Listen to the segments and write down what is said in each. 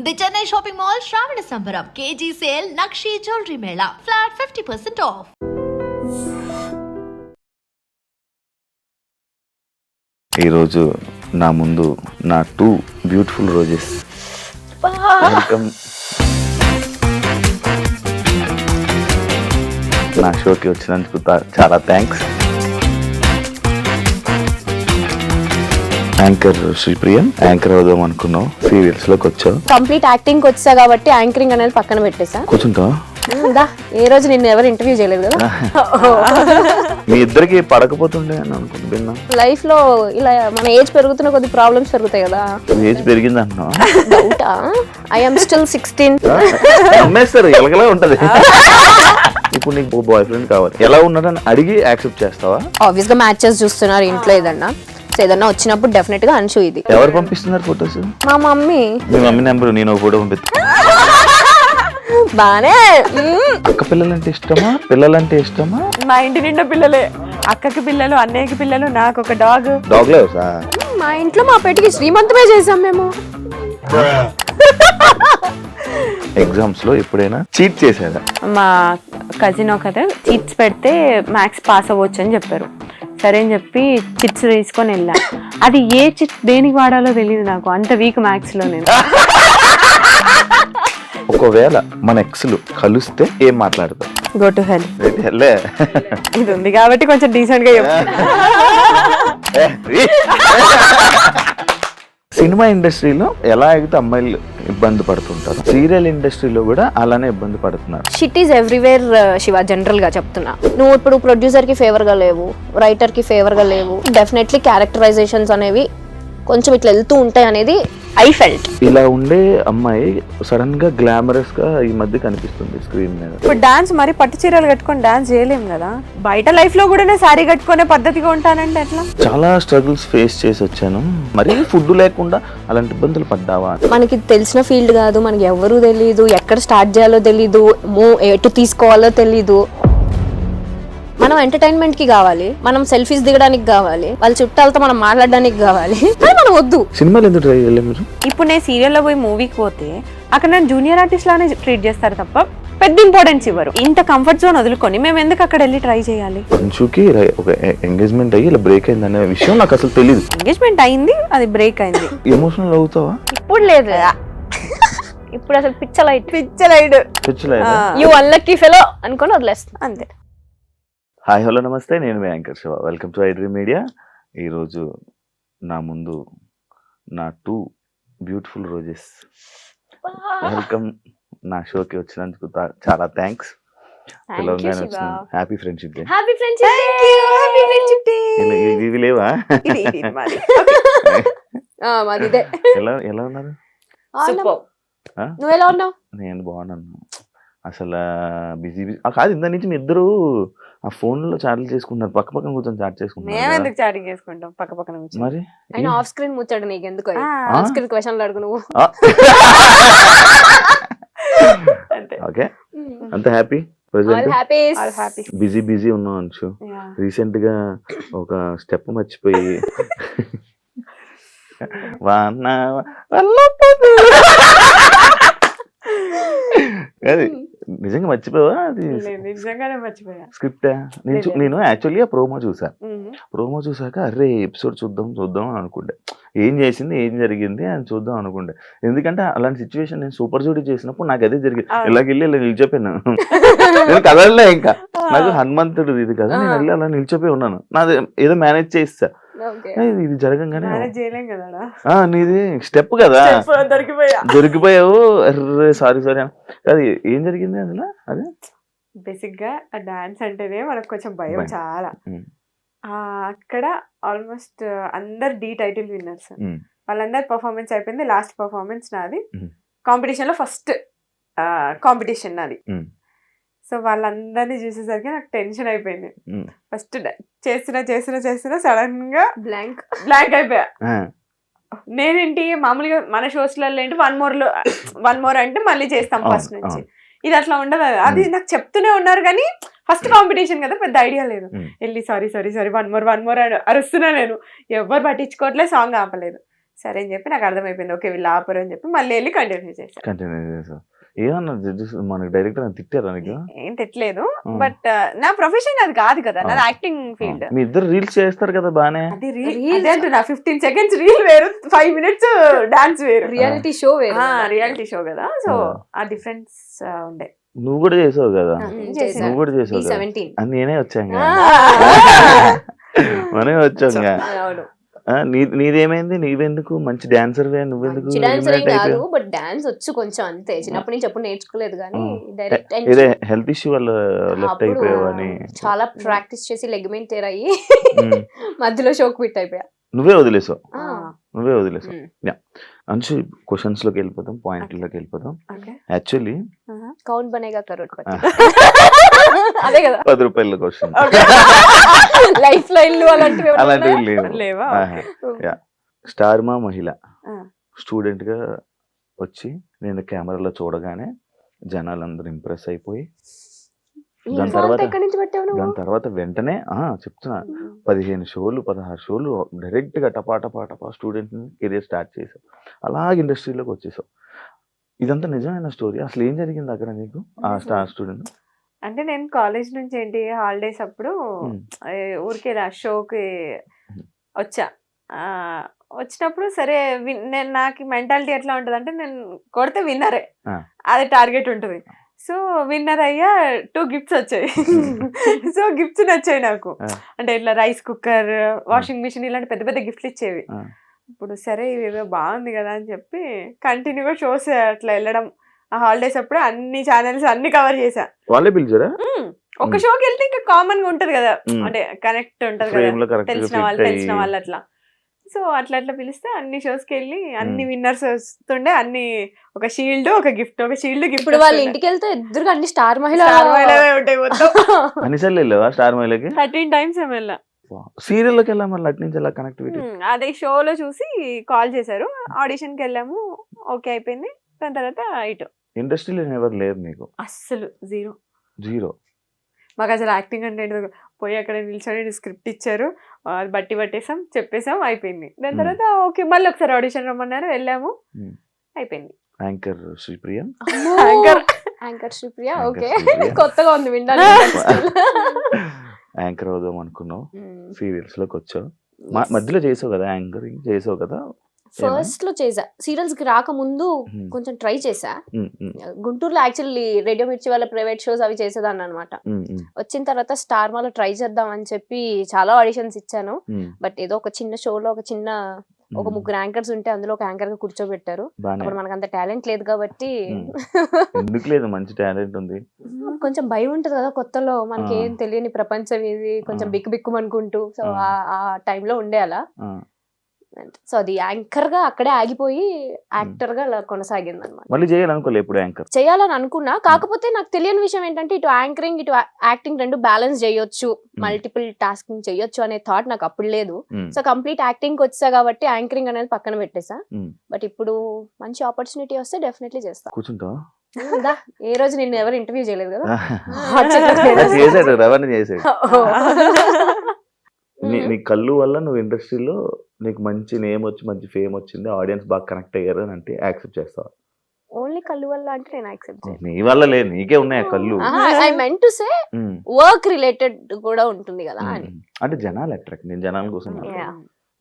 The Chennai shopping mall శ్రావణ సంబరం KG sale nakshi jewellery Mela flat 50% of. ఈరోజు నా ముందు నా 2 బ్యూటిఫుల్ రోజెస్. వెల్కమ్ నా షోకి వచ్చినందుకు చాలా థ్యాంక్స్. యాంకర్ శ్రీప్రియ, యాంకర్ అవుదాం అనుకున్నావు, సీరియల్స్ లోకి వచ్చావు. కంప్లీట్ యాక్టింగ్ వచ్చా కాబట్టి యాంకరింగ్ అనేది పక్కన పెట్టేసా. కూర్చుంటావా? ఏ రోజు నిన్ను ఎవరు ఇంటర్వ్యూ చేయలేదు కదా. మీ ఇద్దరికి పడకపోతుండే అని అనుకుంటున్నా. లైఫ్ లో ఇలా మన ఏజ్ పెరుగుతున్న కొద్ది ప్రాబ్లమ్స్ పెరుగుతాయి కదా. ఏజ్ పెరిగింది అంటున్నావు? డౌటా? I am still 16. అమ్మేస్తారు, ఎలాగలా ఉంటది. ఇప్పుడు నీకు బాయ్ ఫ్రెండ్ కావాలి, ఎలా ఉన్నాడని అడిగి యాక్సెప్ట్ చేస్తావా? ఆబ్వియస్ గా మ్యాచెస్ చూస్తున్నారు ఇంట్లో, ఏదన్నా వచ్చినప్పుడు డెఫినెట్ గా అన్షు. ఇది ఎవరు పంపిస్తున్నారు ఫొటోస్? మా మమ్మీ. మీ మమ్మీ నెంబర్ నేను ఒక ఫోటో పంపిస్తా. బానే. అక్క పిల్లలంటే ఇష్టమా, పిల్లలంటే ఇష్టమా? మా ఇంటి నిండా పిల్లలే, అక్కకి పిల్లలు, అన్నయ్యకి పిల్లలు, నాకు ఒక డాగ్. డాగ్ లవర్సా? మా ఇంట్లో మా పెటికి శ్రీమంతమే చేసాం మేము. ఎగ్జామ్స్ లో ఎప్పుడైనా చీట్ చేశారా? మా కజిన్ ఒకరు చిట్స్ పెడితే మ్యాథ్స్ పాస్ అవ్వచ్చు అని చెప్పారు. సరే అని చెప్పి చిట్స్ తీసుకొని వెళ్ళా. అది ఏ చిట్ దేనికి వాడాలో తెలియదు నాకు, అంత వీక్ మ్యాథ్స్ లో నేను. ఒకవేళ మన ఎక్స్లు కలిస్తే ఏం మాట్లాడతాం? Go to hell. హెల్లే ఇది ఉంది కాబట్టి కొంచెం డీసెంట్ గా చెప్పు. సినిమా ఇండస్ట్రీలో ఎలా అయితే అమ్మాయిలు ఇబ్బంది పడుతుంటారు, సీరియల్ ఇండస్ట్రీలో కూడా అలానే ఇబ్బంది పడుతున్నారు. Shit is everywhere Shiva. General గా చెప్తున్నా, నువ్వు ఇప్పుడు ప్రొడ్యూసర్ కి ఫేవర్ గా లేవు, రైటర్ కి ఫేవర్ గా లేవు. డెఫినెట్లీ క్యారెక్టరైజేషన్స్ అనేవి కొంచెం ఇట్లా వెళ్తూ ఉంటాయి అనేది ఐ ఫెల్ట్. ఇలా ఉండే అమ్మాయి సడన్ గా గ్లామరస్ గా ఈ మధ్య కనిపిస్తుంది స్క్రీన్ మీద. ఇప్పుడు డాన్స్ మరి పట్టు చీరలు కట్టుకొని డాన్స్ చేయలేం కదా. బయట లైఫ్ లో కూడా సారీ కట్టుకునే పద్ధతిగా ఉంటానంటే ఎట్లా? చాలా స్ట్రగుల్స్ ఫేస్ చేసి వచ్చాను. మరి ఫుడ్ లేకుండా అలాంటి ఇబ్బందులు పడ్డావా? మనకి తెలిసిన ఫీల్డ్ కాదు, మనకి ఎవరు తెలీదు, ఎక్కడ స్టార్ట్ చేయాలో తెలీదు, ఎటు తీసుకోవాలో తెలీదు. మనం ఎంటర్టైన్మెంట్ కి కావాలి, మనం సెల్ఫీస్ దిగడానికి కావాలి, వాళ్ళ చుట్టాలతో మనం మాట్లాడడానికి కావాలి, కానీ మనం వద్దు. సినిమాలు ఎందుకు ట్రై చేయలేదు మీరు? ఇప్పుడు నేను సీరియల్లో పోయి మూవీకి పోతే అక్కడ నేను జూనియర్ ఆర్టిస్ట్ లానే ట్రీట్ చేస్తారు తప్ప పెద్ద ఇంపార్టెన్స్ ఇవ్వరు. ఇంత కంఫర్ట్ జోన్ వదులుకొని మేము ఎందుకు అక్కడ వెళ్ళి ట్రై చేయాలి? అంచుకి ఒక ఎంగేజ్మెంట్ అయ్యి ఇలా బ్రేక్ అయింది అనే విషయం నాకు అసలు తెలియదు. ఎంగేజ్మెంట్ అయింది, అది బ్రేక్ అయింది. ఎమోషనల్ అవుతావా? ఇప్పుడు లేదు, ఇప్పుడు అసలు పిచ్చలైట్ యు అన్లక్కీ ఫెలో అనుకొని వదిలేస్తాను అంతే. హాయ్ హలో నమస్తే, నేను మీ anchor Shiva. Welcome to iDream media. ఈరోజు నా ముందు నా 2 బ్యూటిఫుల్ రోజెస్. వెల్కమ్ నా షోకి వచ్చినందుకు చాలా థ్యాంక్స్. Happy friendship day. ఇవి లేవా? ఎలా ఉన్నారు? నువ్వు ఎలా ఉన్నావు? నేను బాగున్నాను. అసలు బిజీ కాదు, ఇంత నుంచి మీ ఇద్దరు ఆ ఫోన్ లో చాటింగ్ చేసుకుంటున్నారు, పక్క పక్కన కూర్చొని చాట్ చేసుకుంటున్నారు. మరి ఆఫ్ స్క్రీన్ ముచ్చాడు నీకు ఎందుకు? ఆఫ్ స్క్రీన్ క్వశ్చన్లు అడుగు నువ్వు. ఓకే, అంత హ్యాపీ బిజీ ఉన్నావు అంచు. రీసెంట్ గా ఒక స్టెప్ మర్చిపోయి అది నిజంగా మర్చిపోవా? అది స్క్రిప్ట్. నేను యాక్చువల్లీ ఆ ప్రోమో చూసాక అరే ఎపిసోడ్ చూద్దాం అనుకుంటే, ఏం చేసింది ఏం జరిగింది అని చూద్దాం అనుకుంటే. ఎందుకంటే అలాంటి సిచ్యువేషన్ నేను సూపర్ జూడీ చేసినప్పుడు నాకు అదే జరిగింది. ఇలాగెళ్ళి ఇలా నిలిచిపోయాను. నేను కదలలే, ఇంకా నాకు హనుమంతుడు ఇది కదా, నేను వెళ్ళి అలా నిలిచిపోయి ఉన్నాను. నాది ఏదో మేనేజ్ చేస్తా, ఇది జరగంగానే నీది స్టెప్ కదా, దొరికిపోయావు. సారీ అది ఏం జరిగింది అసలు? అదే బేసిక్ గా డాన్స్ అంటేనే మనకు కొంచెం భయం చాలా. అక్కడ ఆల్మోస్ట్ అందరు డి టైటిల్ విన్నర్స్, వాళ్ళందరు పర్ఫార్మెన్స్ అయిపోయింది. లాస్ట్ పర్ఫార్మెన్స్ నాది, కాంపిటీషన్ లో ఫస్ట్ కాంపిటీషన్ నాది. సో వాళ్ళందరినీ చూసేసరికి నాకు టెన్షన్ అయిపోయింది. ఫస్ట్ చేస్తున్నా సడన్ గా బ్లాంక్ అయిపోయా. నేనేంటి మామూలుగా మన షోస్లలో ఏంటి వన్ మోర్ అంటే మళ్ళీ చేస్తాం ఫస్ట్ నుంచి. ఇది అట్లా ఉండదు. అది నాకు చెప్తూనే ఉన్నారు కానీ ఫస్ట్ కాంపిటీషన్ కదా, పెద్ద ఐడియా లేదు. వెళ్ళి సారీ వన్ మోర్ అరుస్తున్నా. నేను ఎవరు పట్టించుకోవట్లేదు, సాంగ్ ఆపలేదు. సరే అని చెప్పి నాకు అర్థమైపోయింది, ఓకే వీళ్ళు ఆపరు అని చెప్పి మళ్ళీ వెళ్ళి కంటిన్యూ చేశాను. కంటిన్యూ చేసావు. ఏమన్నా జడ్జెస్ మనకి డైరెక్టర్ అని తిట్టారా నీకు? ఏం తిట్టలేదు, బట్ నా ప్రొఫెషన్ అది కాదు కదా, నాది యాక్టింగ్ ఫీల్డ్. మీ ఇద్దరు రీల్స్ చేస్తారు కదా బానే. అది రీల్ అంటున్నా, 15 seconds రీల్ వేరు, 5 minutes డాన్స్ వేరు, రియాలిటీ షో వేరు. రియాలిటీ షో కదా, సో ఆ డిఫరెన్స్ ఉండే. నువ్వు కూడా చేసావు కదా, చేశాను. నువ్వు కూడా చేసావు కదా. 17 అని నేనే వచ్చాం మనమే వచ్చాం. అవును. నీదేమైంది? నీవెందుకు మంచి డాన్సర్ నువ్వెందుకు? డాన్సర్ ఏం కాదు, బట్ డాన్స్ వచ్చు కొంచెం అంతే. చిన్నప్పటి నుంచి ఎప్పుడు నేర్చుకోలేదు కానీ డైరెక్ట్ ఇదే హెల్త్ ఇష్యూ వల్ల లెఫ్ట్ అయిపోయావని చాలా ప్రాక్టీస్ చేసి లెగ్మెంట్ టేర్ అయ్యి మధ్యలో షోక్ క్విట్ అయిపోయా. నువ్వే వదిలేసావు. అంశు క్వశ్చన్స్ లోకి వెళ్ళిపోతాం, పాయింట్లోకి వెళ్ళిపోతాం. యాక్చువల్లీ కౌన్ బనేగా కరోడ్పతి అదే కదా, 10 రూపాయల క్వశ్చన్. లైఫ్ లో ఇల్లు అలాంటివి లేవా? స్టార్ మా మహిళ స్టూడెంట్ గా వచ్చి నేను కెమెరాలో చూడగానే జనాలందరూ ఇంప్రెస్ అయిపోయి దాని తర్వాత వెంటనే చెప్తున్నా 15 షోలు 16 షోలు డైరెక్ట్ గా టపా స్టూడెంట్ కెరీర్ స్టార్ట్ చేసావు. అలాగే ఇండస్ట్రీలోకి వచ్చేసావు. ఇదంతా నిజమైన స్టోరీ. అసలు ఏం జరిగింది అక్కడ నీకు ఆ స్టార్ స్టూడెంట్? అంటే నేను కాలేజ్ నుంచి ఏంటి హాలిడేస్ అప్పుడు ఊరికే షోకి వచ్చా. వచ్చినప్పుడు సరే నేను నాకు మెంటాలిటీ ఎట్లా ఉంటుంది అంటే నేను కొడితే విన్నరే, అది టార్గెట్ ఉంటుంది. సో విన్నర్ అయ్యా 2 gifts వచ్చాయి. సో గిఫ్ట్స్ నచ్చాయి నాకు. అంటే ఇట్లా రైస్ కుక్కర్, వాషింగ్ మిషన్ ఇలాంటి పెద్ద పెద్ద గిఫ్ట్లు ఇచ్చేవి. ఇప్పుడు సరే ఇవేదో బాగుంది కదా అని చెప్పి కంటిన్యూగా షోస్ అట్లా వెళ్ళడం. ఆ హాలిడేస్ అప్పుడు అన్ని ఛానల్స్ అన్ని కవర్ చేసా. వాళ్ళే పిలిచారా? ఒక షోకి వెళ్తే ఇంకా కామన్ గా ఉంటది కదా, అంటే కనెక్ట్ ఉంటది కదా, తెలిసిన వాళ్ళు అట్లా. సో అట్లా పిలిస్తే అన్ని షోస్ కి వెళ్ళి అన్ని విన్నర్స్ వస్తుండే, అన్ని ఒక షీల్డ్ ఒక గిఫ్ట్, ఒక షీల్డ్ గిఫ్ట్. ఇప్పుడు వాళ్ళ ఇంటికి వెళ్తే ఎదురుగా అన్ని స్టార్ మహిళ ఉంటాయి మొత్తం. అన్నిసార్లు వెళ్ళావా స్టార్ మహిళకి? 13 times వెళ్ళా. సీరియల్ లోకి వెళ్ళా, మళ్ళీ అటు నుంచి ఎలా కనెక్టివిటీ? అదే షోలో చూసి కాల్ చేశారు, ఆడిషన్ కి వెళ్ళాము, ఓకే అయిపోయింది. దాని తర్వాత ఇటు ఇండస్ట్రీలో ఎవరు లేరు నీకు? అస్సలు జీరో. మాకు అసలు యాక్టింగ్ అంటే పోయి అక్కడ నిల్చొని స్క్రిప్ట్ ఇచ్చారు, అది బట్టి పట్టేసాం, చెప్పేసాం, అయిపోయింది. దాని తర్వాత ఓకే మళ్ళీ ఒకసారి ఆడిషన్ రమ్మన్నారు, వెళ్ళాము, అయిపోయింది. Anchor Sripriya, anchor Sripriya okay, కొత్తగా ఉంది వినడానికి. యాంకర్ అవుదాం అనుకున్నావు, సీరియల్స్ లోకి వచ్చావు, మధ్యలో చేసావు కదా, యాంకరింగ్ చేసావు కదా. ఫస్ట్ లో చేసా, సీరియల్స్ కి రాకముందు కొంచెం ట్రై చేసా. గుంటూరులో యాక్చువల్లీ రేడియో మిర్చి వాళ్ళ ప్రైవేట్ షోస్ అవి చేసేదాన్ని అనమాట. వచ్చిన తర్వాత స్టార్ మాలో ట్రై చేద్దాం అని చెప్పి చాలా ఆడిషన్స్ ఇచ్చాను. బట్ ఏదో ఒక చిన్న షోలో ఒక 3 యాంకర్స్ ఉంటే అందులో ఒక యాంకర్ గా కూర్చోబెట్టారు. అప్పుడు మనకు అంత టాలెంట్ లేదు కాబట్టి, ఎందుకు లేదు, మంచి టాలెంట్ ఉంది, కొంచెం భయం ఉంటది కదా కొత్తలో, మనకి ఏం తెలియని ప్రపంచం ఇది, కొంచెం బిక్కు సో ఆ టైంలో ఉండే అలా. సో అది యాంకర్ గా అక్కడే ఆగిపోయి యాక్టర్ గా కొనసాగింది అనమాట. మళ్ళీ చేయాలనుకోలే ఎప్పుడు యాంకర్? చేయాలని అనుకున్నా, కాకపోతే నాకు తెలియని విషయం ఏంటంటే ఇటు యాంకరింగ్ ఇటు యాక్టింగ్ రెండు బ్యాలెన్స్ చేయొచ్చు, మల్టిపుల్ టాస్కింగ్ చేయొచ్చు అనే థాట్ నాకు అప్పుడు లేదు. సో కంప్లీట్ యాక్టింగ్ వచ్చా కాబట్టి యాంకరింగ్ అనేది పక్కన పెట్టేసా. బట్ ఇప్పుడు మంచి ఆపర్చునిటీ వస్తే డెఫినెట్లీ చేస్తా. కూర్చుంటా ఏ రోజు నిన్ను ఎవరు ఇంటర్వ్యూ చేయలేదు కదా. నీ కళ్ళు వల్ల నువ్వు ఇండస్ట్రీలో నీకు మంచి నేమ్ వచ్చి మంచి ఫేమ్ వచ్చింది, ఆడియన్స్ బాగా కనెక్ట్ అయ్యారు అని అంటే యాక్సెప్ట్ చేస్తావా? ఓన్లీ కళ్ళు వల్ల అంటే నేను యాక్సెప్ట్ చేయను. నీ వల్ల లేదు, నీకే ఉన్నాయి కళ్ళు. I meant to say work related కూడా ఉంటుంది కదా అని. అంటే జనాలు అట్రాక్ట్, నేను జనాల కోసం,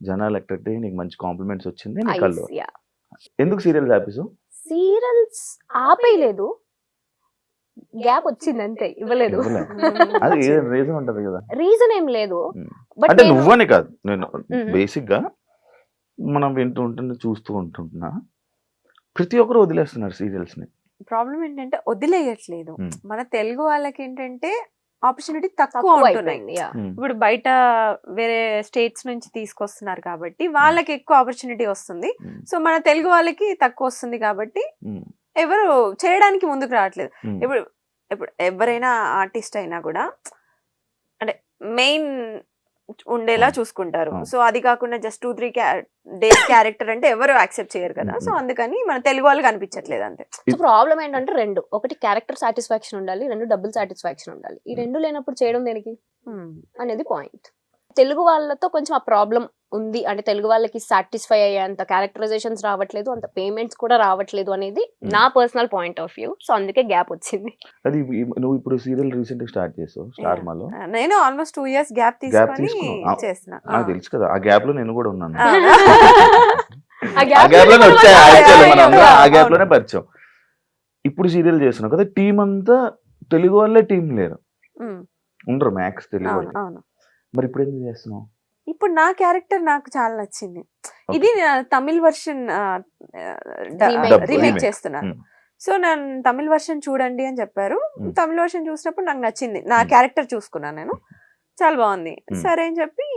జనాలు అట్రాక్ట్ అయ్యి నీకు మంచి కాంప్లిమెంట్స్ వచ్చింది నీ కళ్ళు. ఎందుకు సీరియల్స్ ఆపేసావు? సీరియల్స్ ఆపేయలేదు, గ్యాప్ వచ్చింది అంతే, ఇవ్వలేదు. అది రీజన్ ఉంటది కదా? రీజన్ ఏం లేదు, అంటే నువ్వని కాదు, నేను బేసిక్ గా మనం వింటూ ఉంటున్నా, చూస్తూ ఉంటున్నా, ప్రతి ఒక్కరు వదిలేస్తున్నారు సీరియల్స్ ని. ప్రాబ్లం ఏంటంటే వదిలేయట్లేదు, మన తెలుగు వాళ్ళకి ఏంటంటే ఆపర్చునిటీ తక్కువ ఉంటున్నాయి. ఇప్పుడు బయట వేరే స్టేట్స్ నుంచి తీసుకొస్తున్నారు కాబట్టి వాళ్ళకి ఎక్కువ ఆపర్చునిటీ వస్తుంది. సో మన తెలుగు వాళ్ళకి తక్కువ వస్తుంది కాబట్టి ఎవరు చేయడానికి ముందుకు రావట్లేదు. ఇప్పుడు ఎవరైనా ఆర్టిస్ట్ అయినా కూడా అంటే మెయిన్ ఉండేలా చూసుకుంటారు. సో అది కాకుండా జస్ట్ 2-3 days క్యారెక్టర్ అంటే ఎవరు యాక్సెప్ట్ చేయరు కదా. సో అందుకని మన తెలుగు వాళ్ళకి అనిపించట్లేదు అంతే. ప్రాబ్లం ఏంటంటే రెండు, ఒకటి క్యారెక్టర్ సాటిస్ఫాక్షన్ ఉండాలి, రెండు డబ్బుల్ సాటిస్ఫాక్షన్ ఉండాలి. ఈ రెండు లేనప్పుడు చేయడం దేనికి అనేది పాయింట్. తెలుగు వాళ్ళతో కొంచెం ఆ ప్రాబ్లం ఉంది అంటే తెలుగు వాళ్ళకి సాటిస్ఫై అయ్యేంత క్యారెక్టరైజేషన్స్ రావట్లేదు, అంత పేమెంట్స్ కూడా రావట్లేదు అనేది నా personal point of view. So అందుకే గ్యాప్ వచ్చింది. అది నువ్వు ఇప్పుడు సీరియల్ రీసెంట్ గా స్టార్ట్ చేసావు స్టార్ మాలో. నేను ఆల్మోస్ట్ 2 years గ్యాప్ తీసుకొని చేస్తున్నా. నాకు తెలుసు కదా, ఆ గ్యాప్ లో నేను కూడా ఉన్నాను. ఆ ఆ gap గ్యాప్ లో లోనే వచ్చాయి actually మనం మనం ఆ గ్యాప్ లోనే పరిచయం. ఇప్పుడు సీరియల్ చేస్తున్నావు కదా, టీం అంతా తెలుగు వాళ్ళే టీం లేరు, ఉండరు మ్యాక్స్ తెలుగు అవును వాళ్ళు. అవును. మరి ఇప్పుడు ఎందుకు చేస్తున్నావు? ఇప్పుడు నా క్యారెక్టర్ నాకు చాలా నచ్చింది. ఇది తమిళ్ వర్షన్ Remake. రీమేక్ చేస్తున్నాను. సో నేను తమిళ్ వర్షన్ చూడండి అని చెప్పారు. తమిళ్ వర్షన్ చూసినప్పుడు నాకు నచ్చింది, నా క్యారెక్టర్ చూసుకున్నాను నేను, చాలా బాగుంది. సరే అని చెప్పి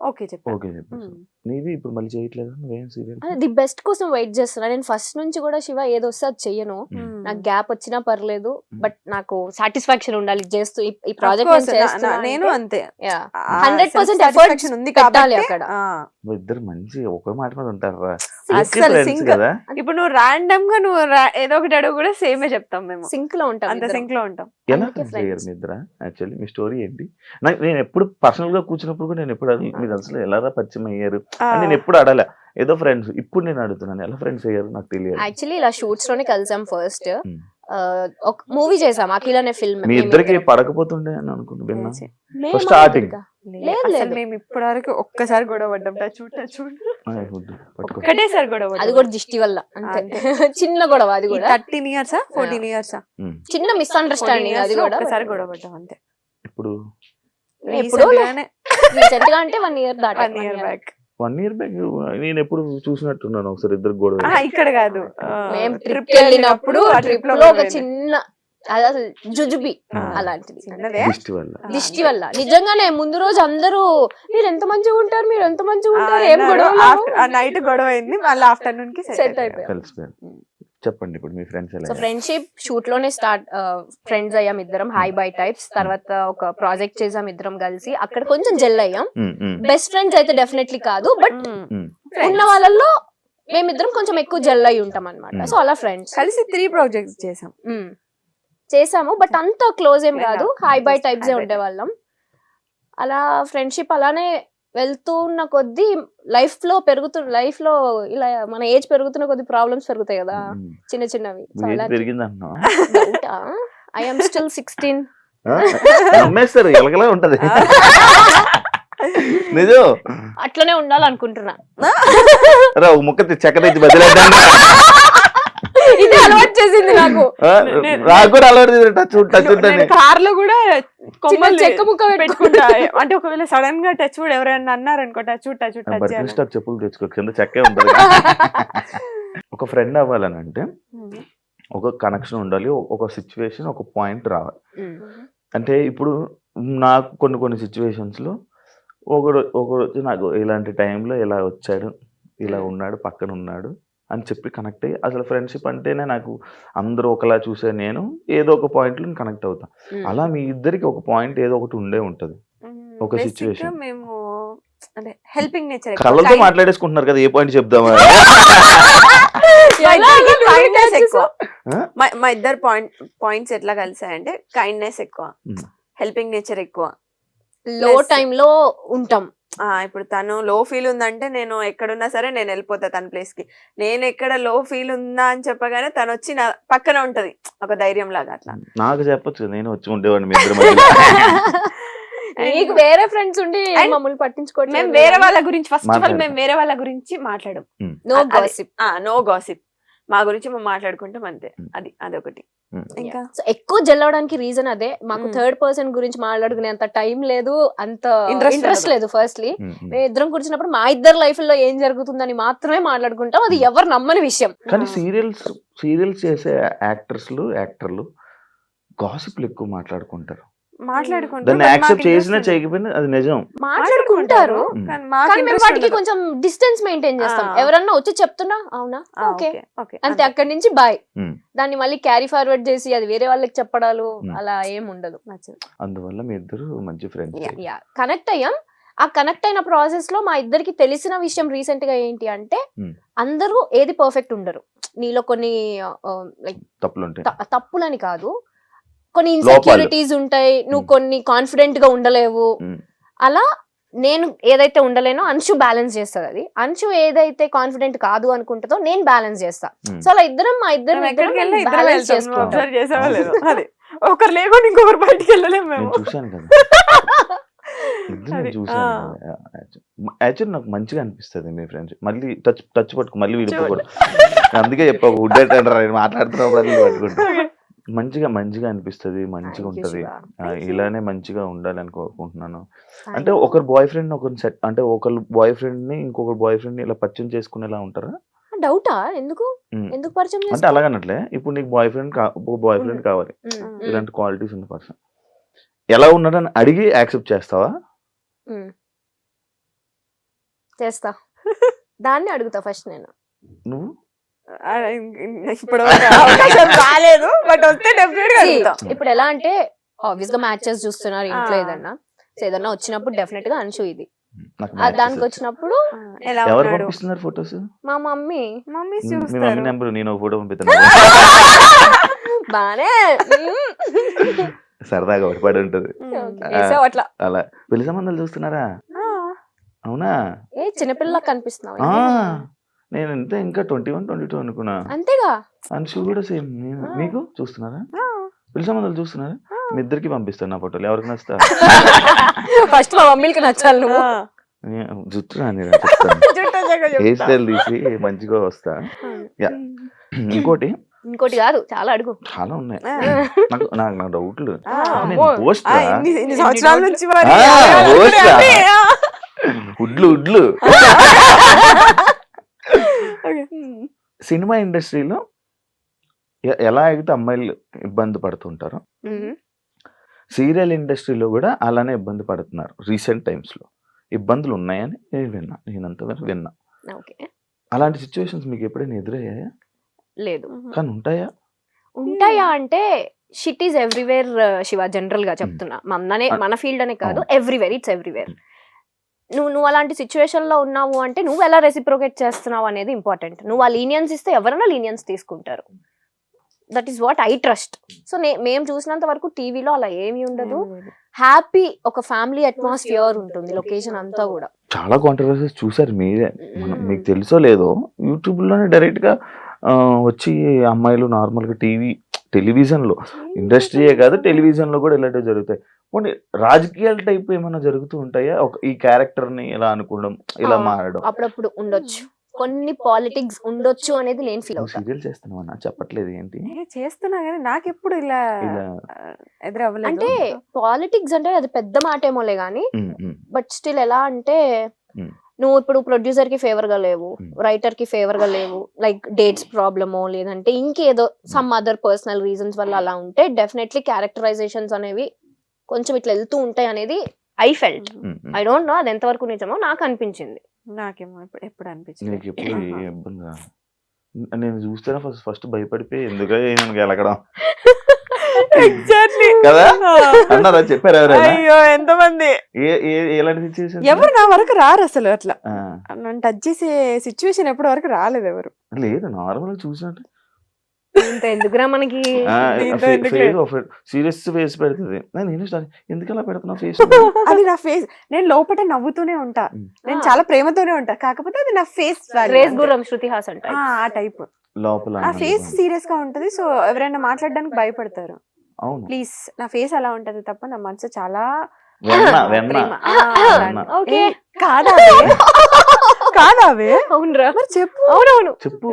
ఓకే చెప్పాను. ఓకే చెప్పేసి నీది ఇప్పుడు మళ్ళీ చేయట్లేదు నువ్వేం సీరియల్? ది బెస్ట్ కోసం వెయిట్ చేస్తున్నా. నేను ఫస్ట్ నుంచి కూడా శివ ఏదో వస్తే అది చెయ్యను, నాకు గ్యాప్ వచ్చినా పర్లేదు, బట్ నాకు సాటిస్ఫాక్షన్ ఉండాలి చేస్తూ ఈ ప్రాజెక్ట్ నేను అంతే 100% ఎఫర్ట్స్ ఉంది పెట్టాలి కాబట్టి. అక్కడ. ఇద్దరు మంచి ఒకే మాట మీద ఉంటారా అస్సలు ఫ్రెండ్స్ sync. కదా? ఇప్పుడు నువ్వు ర్యాండమ్ గా నువ్వు ఏదో ఒకటి అడుగు కూడా సేమే చెప్తాం మేము, సింక్ లో ఉంటాం అంత ఇద్దరం. సింక్ లో ఉంటాం. ఎలా అందుకే ఫ్రెండ్స్ అయ్యారు friends. మీ ఇద్దరా? యాక్చువల్లీ మీ స్టోరీ ఏంటి? నేను ఎప్పుడు పర్సనల్ గా కూర్చున్నప్పుడు కూడా నేను ఎప్పుడు మీరు అసలు ఎలా పరిచయం అయ్యారు అని నేను ఎప్పుడు అడగలే, ఏదో ఫ్రెండ్స్. ఇప్పుడు నేను అడుగుతున్నాను ఎలా ఫ్రెండ్స్ అయ్యారు నాకు తెలియదు. యాక్చువల్లీ ఇలా షూట్స్ లోనే కలిసాం ఫస్ట్. ఒక మూవీ చేసాం అఖిల్ అనే ఫిల్మ్. మీ ఇద్దరికి పడకపోతుండే అని అనుకుంటా విన్నా starting. లేదు అసలు లేదు, మేము ఇప్పటి వరకు ఒక్కసారి గొడవ పడ్డాం. పట్టుకో. ఒకటేసారి గొడవ అది కూడా దిష్టి వల్ల అంతే. చిన్న గొడవ అది కూడా, 13 years 14 years చిన్న మిస్అండర్స్టాండింగ్ అది కూడా. ఒక్కసారి గొడవ పడ్డాం అంతే. ఇప్పుడు ఎప్పుడో Recent గానే రీసెంట్ గా అంటే 1 year దాట 1 year back. 1 year back నేను ఎప్పుడు చూసినట్టున్నాను ఒకసారి ఇద్దరు గొడవ. ఇక్కడ కాదు, మేము ట్రిప్ వెళ్ళినప్పుడు ఆ ట్రిప్ లో ఒక చిన్న అది అసలు జుజుబి అలాంటిది చిన్నదే దిష్టి వల్ల. దిష్టి వల్ల. నిజంగానే ముందు రోజు అందరూ మీరు ఎంత మంచిగా ఉంటారు, మీరు ఎంత మంచిగా ఉంటారు, ఏం గొడవ నైట్ గొడవ అయింది, మళ్ళీ ఆఫ్టర్నూన్ కి సెట్ అయిపోయాం. కలిసిపోయారు. చెప్పండి ఇప్పుడు మీ ఫ్రెండ్స్ ఎలా? సో ఫ్రెండ్షిప్ షూట్ లోనే స్టార్ట్, ఫ్రెండ్స్ అయ్యాం ఇద్దరం, హై బై టైప్స్. తర్వాత ఒక ప్రాజెక్ట్ చేసాం ఇద్దరం కలిసి, అక్కడ కొంచెం జెల్ అయ్యాం. బెస్ట్ ఫ్రెండ్స్ అయితే డెఫినెట్లీ కాదు, బట్ ఉన్న వాళ్ళల్లో మేమిద్దరం కొంచెం ఎక్కువ జెల్ అయి ఉంటాం అనమాట. సో అలా ఫ్రెండ్స్ కలిసి 3 projects చేసాము, బట్ అంత క్లోజ్ ఏం కాదు, హై బై టైప్స్ ఏ ఉండేవాళ్ళం. అలా ఫ్రెండ్షిప్ అలానే వెళ్తూ ఉన్న కొద్దీ లైఫ్ లో ఇలా మన ఏజ్ పెరుగుతున్న కొద్ది ప్రాబ్లమ్స్ పెరుగుతాయి కదా, చిన్న చిన్నవి. పెరిగింది అంటున్నావా? I am still 16. నమ్మేస్తారు ఎలాగలా ఉంటది నిజం. అట్లనే ఉండాలనుకుంటున్నా. రా ఒక ముక్క చెక్క తెచ్చి బదిలేద్దాం. ఇది అలవాటు చేసింది నాకు. నాకు కూడా అలవాటు టచ్ ఉంటాను. కార్ లో కూడా చిన్న చెక్క ముక్క పెట్టుకుంటా. అంటే ఒకవేళ సడన్ గా టచ్ కూడా ఎవరైనా అన్నారనుకో, టచ్ చెప్పులు తెచ్చుకో, కింద చెక్కే ఉంటది. ఒక ఫ్రెండ్ అవ్వాలని అంటే ఒక కనెక్షన్ ఉండాలి, ఒక సిచ్యువేషన్, ఒక పాయింట్ రావాలి. అంటే ఇప్పుడు నాకు కొన్ని సిచ్యువేషన్స్ లో ఒకరోజు నాకు ఇలాంటి టైంలో ఇలా వచ్చాడు, ఇలా ఉన్నాడు, పక్కన ఉన్నాడు అని చెప్పి కనెక్ట్ అయ్యి, అసలు ఫ్రెండ్షిప్ అంటేనే నాకు అందరూ ఒకలా చూసే నేను ఏదో ఒక పాయింట్ లో కనెక్ట్ అవుతా. అలా మీ ఇద్దరికి ఒక పాయింట్ ఏదో ఒకటి ఉండే ఉంటది, ఒక సిచ్యువేషన్. మేము అంటే హెల్పింగ్ నేచర్, కళ్ళతో మాట్లాడేసుకుంటున్నారు కదా, ఏ పాయింట్ చెప్దామా? మా ఇద్దరు పాయింట్స్ ఎట్లా కలిసాయంటే కైండ్నెస్ ఎక్కువ, హెల్పింగ్ నేచర్ ఎక్కువ, లో టైమ్ లో ఉంటాం. ఇప్పుడు తను లో ఫీల్ ఉందంటే నేను ఎక్కడున్నా సరే నేను వెళ్ళిపోతా తన ప్లేస్ కి. నేను ఎక్కడ లో ఫీల్ ఉందా అని చెప్పగానే తను వచ్చి నా పక్కన ఉంటది, ఒక ధైర్యం లాగా. అట్లా నాకు చెప్పొచ్చు, నేను వచ్చి ఉండేవాడిని మీ ఇద్దరి మధ్యలో. నీకు వేరే ఫ్రెండ్స్ ఉండి మమ్మల్ని పట్టించుకోవట్లేదు. మేము వేరే వాళ్ళ గురించి ఫస్ట్ ఆఫ్ ఆల్ మేము వేరే వాళ్ళ గురించి మాట్లాడం, నో గాసిప్. మా గురించి మేము మాట్లాడుకుంటాం అంతే. అదొకటి. ఇంకా ఎక్కువ జల్లవడానికి రీజన్ అదే. మాకు థర్డ్ పర్సన్ గురించి మాట్లాడుకునే అంత టైం లేదు, అంత ఇంట్రెస్ట్ లేదు. ఫస్ట్లీ మేము ఇద్దరం కూర్చున్నప్పుడు మా ఇద్దరు లైఫ్ లో ఏం జరుగుతుందని మాత్రమే మాట్లాడుకుంటాం, అది ఎవరు నమ్మని విషయం. కానీ సీరియల్స్ చేసే యాక్టర్లు గాసిప్లు ఎక్కువ మాట్లాడుకుంటారు. దాన్ని యాక్సెప్ట్ చేసినా చేయకపోయినా అది నిజం, మాట్లాడుకుంటారు. కానీ మేము వాటికి కొంచెం డిస్టెన్స్ మెయింటైన్ చేస్తాం. ఎవరన్నా వచ్చి చెప్తున్నా అవునా ఓకే అంతే, అక్కడి నుంచి బాయ్. దాన్ని మళ్ళీ క్యారీ ఫార్వర్డ్ చేసి అది వేరే వాళ్ళకి చెప్పడాలు అలా ఏం ఉండదు. అందువల్ల మీ ఇద్దరు మంచి ఫ్రెండ్స్. కనెక్ట్ అయ్యాం. ఆ కనెక్ట్ అయిన ప్రాసెస్ లో మా ఇద్దరికి తెలిసిన విషయం రీసెంట్ గా ఏంటి అంటే, అందరూ ఏది పర్ఫెక్ట్ ఉండరు. నీలో కొన్ని లైక్ తప్పులని కాదు, కొన్ని ఇన్సెక్యూరిటీస్ ఉంటాయి, నువ్వు కొన్ని కాన్ఫిడెంట్ గా ఉండలేవు. అలా నేను ఏదైతే ఉండలేనో అంశు బ్యాలెన్స్ చేస్తుంది. అది అంశు ఏదైతే కాన్ఫిడెంట్ కాదు అనుకుంటుందో నేను బ్యాలెన్స్ చేస్తా. సో అలా మా ఇద్దరం బ్యాలెన్స్ చేసుకుంటాం. అబ్జర్వ్ చేసావా లేదు? అది ఒకరు లేకుండా ఇంకొకరు బయటికి వెళ్ళలేము మేము. నేను చూశాను కదా, ఇద్దరు చూశాను కదా. యాక్చువల్లీ నాకు మంచిగా అనిపిస్తుంది మీ ఫ్రెండ్స్. మళ్ళీ టచ్ పట్టుకు మళ్ళీ విడిపోకూడదు. అందుకే చెప్పావు ఉడ్డేటంటారు మాట్లాడుతున్నప్పుడు అది పట్టుకుంటా. మంచిగా అనిపిస్తుంది, మంచిగా ఉంటది. ఇలానే మంచిగా ఉండాలని కోరుకుంటున్నాను. అంటే ఒకరు బాయ్ ఫ్రెండ్ ఒకరు సెట్, అంటే ఒకరు బాయ్ ఫ్రెండ్ ని ఇంకొకరు బాయ్ ఫ్రెండ్ ని ఇలా పరిచయం చేసుకునేలా ఉంటారా? డౌటా? ఎందుకు పరిచయం అంటే అలాగనట్లే, ఇప్పుడు నీకు బాయ్ ఫ్రెండ్ కావాలి, ఇలాంటి క్వాలిటీస్ ఉన్న పర్సన్ ఎలా ఉన్నాడని అడిగి యాక్సెప్ట్ చేస్తావా? చేస్తా. దాన్ని అడుగుతా ఫస్ట్ నేను. నువ్వు ఇప్పుడు అవకాశం రాలేదు, బట్ వస్తే డెఫినెట్ గా అడుగుతా. ఇప్పుడు ఎలా అంటే ఆబ్వియస్ గా మ్యాచెస్ చూస్తున్నారు ఇంట్లో, ఏదన్నా వచ్చినప్పుడు డెఫినెట్ గా అంశు ఇది. దానికి వచ్చినప్పుడు ఎలా ఎవరు ఉన్నాడు? పంపిస్తున్నారు ఫొటోస్? మా మమ్మీ మీ మమ్మీ చూస్తారు. నెంబర్ నేను ఒక ఫోటో పంపిస్తాను. బానే సరదాగా ఒకటి ఉంటది అట్లా. అలా పెళ్లి సంబంధాలు చూస్తున్నారా? అవునా? ఏ చిన్నపిల్లలా కనిపిస్తున్నావు. నేను ఎంత ఇంకా 21, 22 అనుకున్నా. అంతేగా. అంశు కూడా సేమ్. మీకు చూస్తున్నారా? పెళ్లి సంబంధాలు చూస్తున్నారా? మీ ఇద్దరికి పంపిస్తాను నా ఫోటోలు, ఎవరికి నచ్చుతా. ఫస్ట్ మా మమ్మీకి నచ్చాలి నువ్వు. జుట్టు రాని హెయిర్ స్టైల్ తీసి మంచిగా వస్తా. ఇంకోటి కాదు, చాలా అడుగు. చాలా ఉన్నాయి నాకు నా డౌట్లు. ఇన్ని సంవత్సరాల నుంచి ఉడ్లు సినిమా ఇండస్ట్రీలో ఎలా అయితే అమ్మాయిలు ఇబ్బంది పడుతుంటారో, సీరియల్ ఇండస్ట్రీలో కూడా అలానే ఇబ్బంది పడుతున్నారు. రీసెంట్ టైమ్స్ లో ఇబ్బందులు ఉన్నాయని నేనంత విన్నా. అలాంటి సిచ్యువేషన్స్ మీకు ఎప్పుడైనా ఎదురయ్యాయా? లేదు. కానీ ఉంటాయా అంటే shit is everywhere Shiva. General గా చెప్తున్నా, మన ఫీల్డ్ అనే కాదు, ఎవ్రీవేర్, ఇట్స్ ఎవ్రీవేర్. నువ్వు అలాంటి సిచ్యువేషన్ లో ఉన్నావు అంటే నువ్వు ఎలా రెసిప్రోకేట్ చేస్తున్నావు అనేది ఇంపార్టెంట్. నువ్వు ఆ లీనియన్స్ ఇస్తే ఎవరైనా లీనియన్స్ తీసుకుంటారు. That is what I trust. So మేము చూసినంత వరకు టీవీలో అలా ఏమీ ఉండదు. హ్యాపీ ఒక ఫ్యామిలీ అట్మాస్ఫియర్ ఉంటుంది లొకేషన్ అంతా కూడా. చాలా కాంట్రవర్సీస్ చూసారు మీరే, మీకు తెలుసో లేదో, యూట్యూబ్ లోనే డైరెక్ట్ గా వచ్చి అమ్మాయిలు నార్మల్ గా టెలివిజన్ లో, ఇండస్ట్రీయే కాదు టెలివిజన్ లో కూడా ఇలాంటివి జరుగుతాయి. పోనీ రాజకీయాల టైప్ ఏమైనా జరుగుతూ ఉంటాయా? ఈ క్యారెక్టర్ ని ఇలా అనుకోవడం, ఇలా మారడం అప్పుడప్పుడు ఉండొచ్చు, కొన్ని పాలిటిక్స్ ఉండొచ్చు అనేది నేను ఫీల్ అవుతాను. సీరియల్ చేస్తున్నావా? చెప్పట్లేదు ఏంటి? చేస్తున్నా కానీ నాకు ఎప్పుడు ఇలా ఎదురవ్వలేదు. అంటే పాలిటిక్స్ అంటే అది పెద్ద మాట ఏమోలే గానీ, బట్ స్టిల్ ఎలా అంటే నువ్వు ఇప్పుడు ప్రొడ్యూసర్ కి ఫేవర్ గా లేవు, రైటర్ కి ఫేవర్ గా లేవు, లైక్ డేట్స్ ప్రాబ్లమో లేదంటే ఇంకేదో సమ్ అదర్ పర్సనల్ రీజన్స్ వల్ల అలా ఉంటే డెఫినెట్లీ క్యారెక్టరైజేషన్స్ అనేవి కొంచెం ఇట్లా వెళ్తూ ఉంటాయి అనేది I felt. I don't know అది ఎంతవరకు నిజమో, నాకు అనిపించింది. నాకేమో ఎప్పుడు అనిపించింది. నేను చూస్తే ఫస్ట్ భయపడిపోయి ఎందుకు గెలకడం ఎగ్జాక్ట్లీ కదా అన్నారా? చెప్పారు ఎవరైనా? అయ్యో ఎంతమంది, ఎలాంటి సిచ్యువేషన్? ఎవరు నా వరకు రారు అసలు. అట్లా నన్ను టచ్ చేసే సిచ్యువేషన్ ఎప్పటి వరకు రాలేదు ఎవరు. లేదు, నార్మల్ చూసినట్టు ఎందుకురా మనకి సీరియస్ ఫేస్ పెడుతుంది. నేను ఎందుకు అలా పెడుతున్నా ఫేస్? అది నా ఫేస్. నేను లోపల నవ్వుతూనే ఉంటా, నేను చాలా ప్రేమతోనే ఉంటా, కాకపోతే అది నా ఫేస్. శృతి హాసన్ ఆ టైప్ లోపల ఆ ఫేస్ సీరియస్ గా ఉంటది. సో ఎవరైనా మాట్లాడడానికి భయపడతారు. ప్లీజ్, నా ఫేస్ అలా ఉంటది తప్ప నా మనసు చాలా కాదావే. అవునరా? చెప్పు. అవునవును చెప్పు.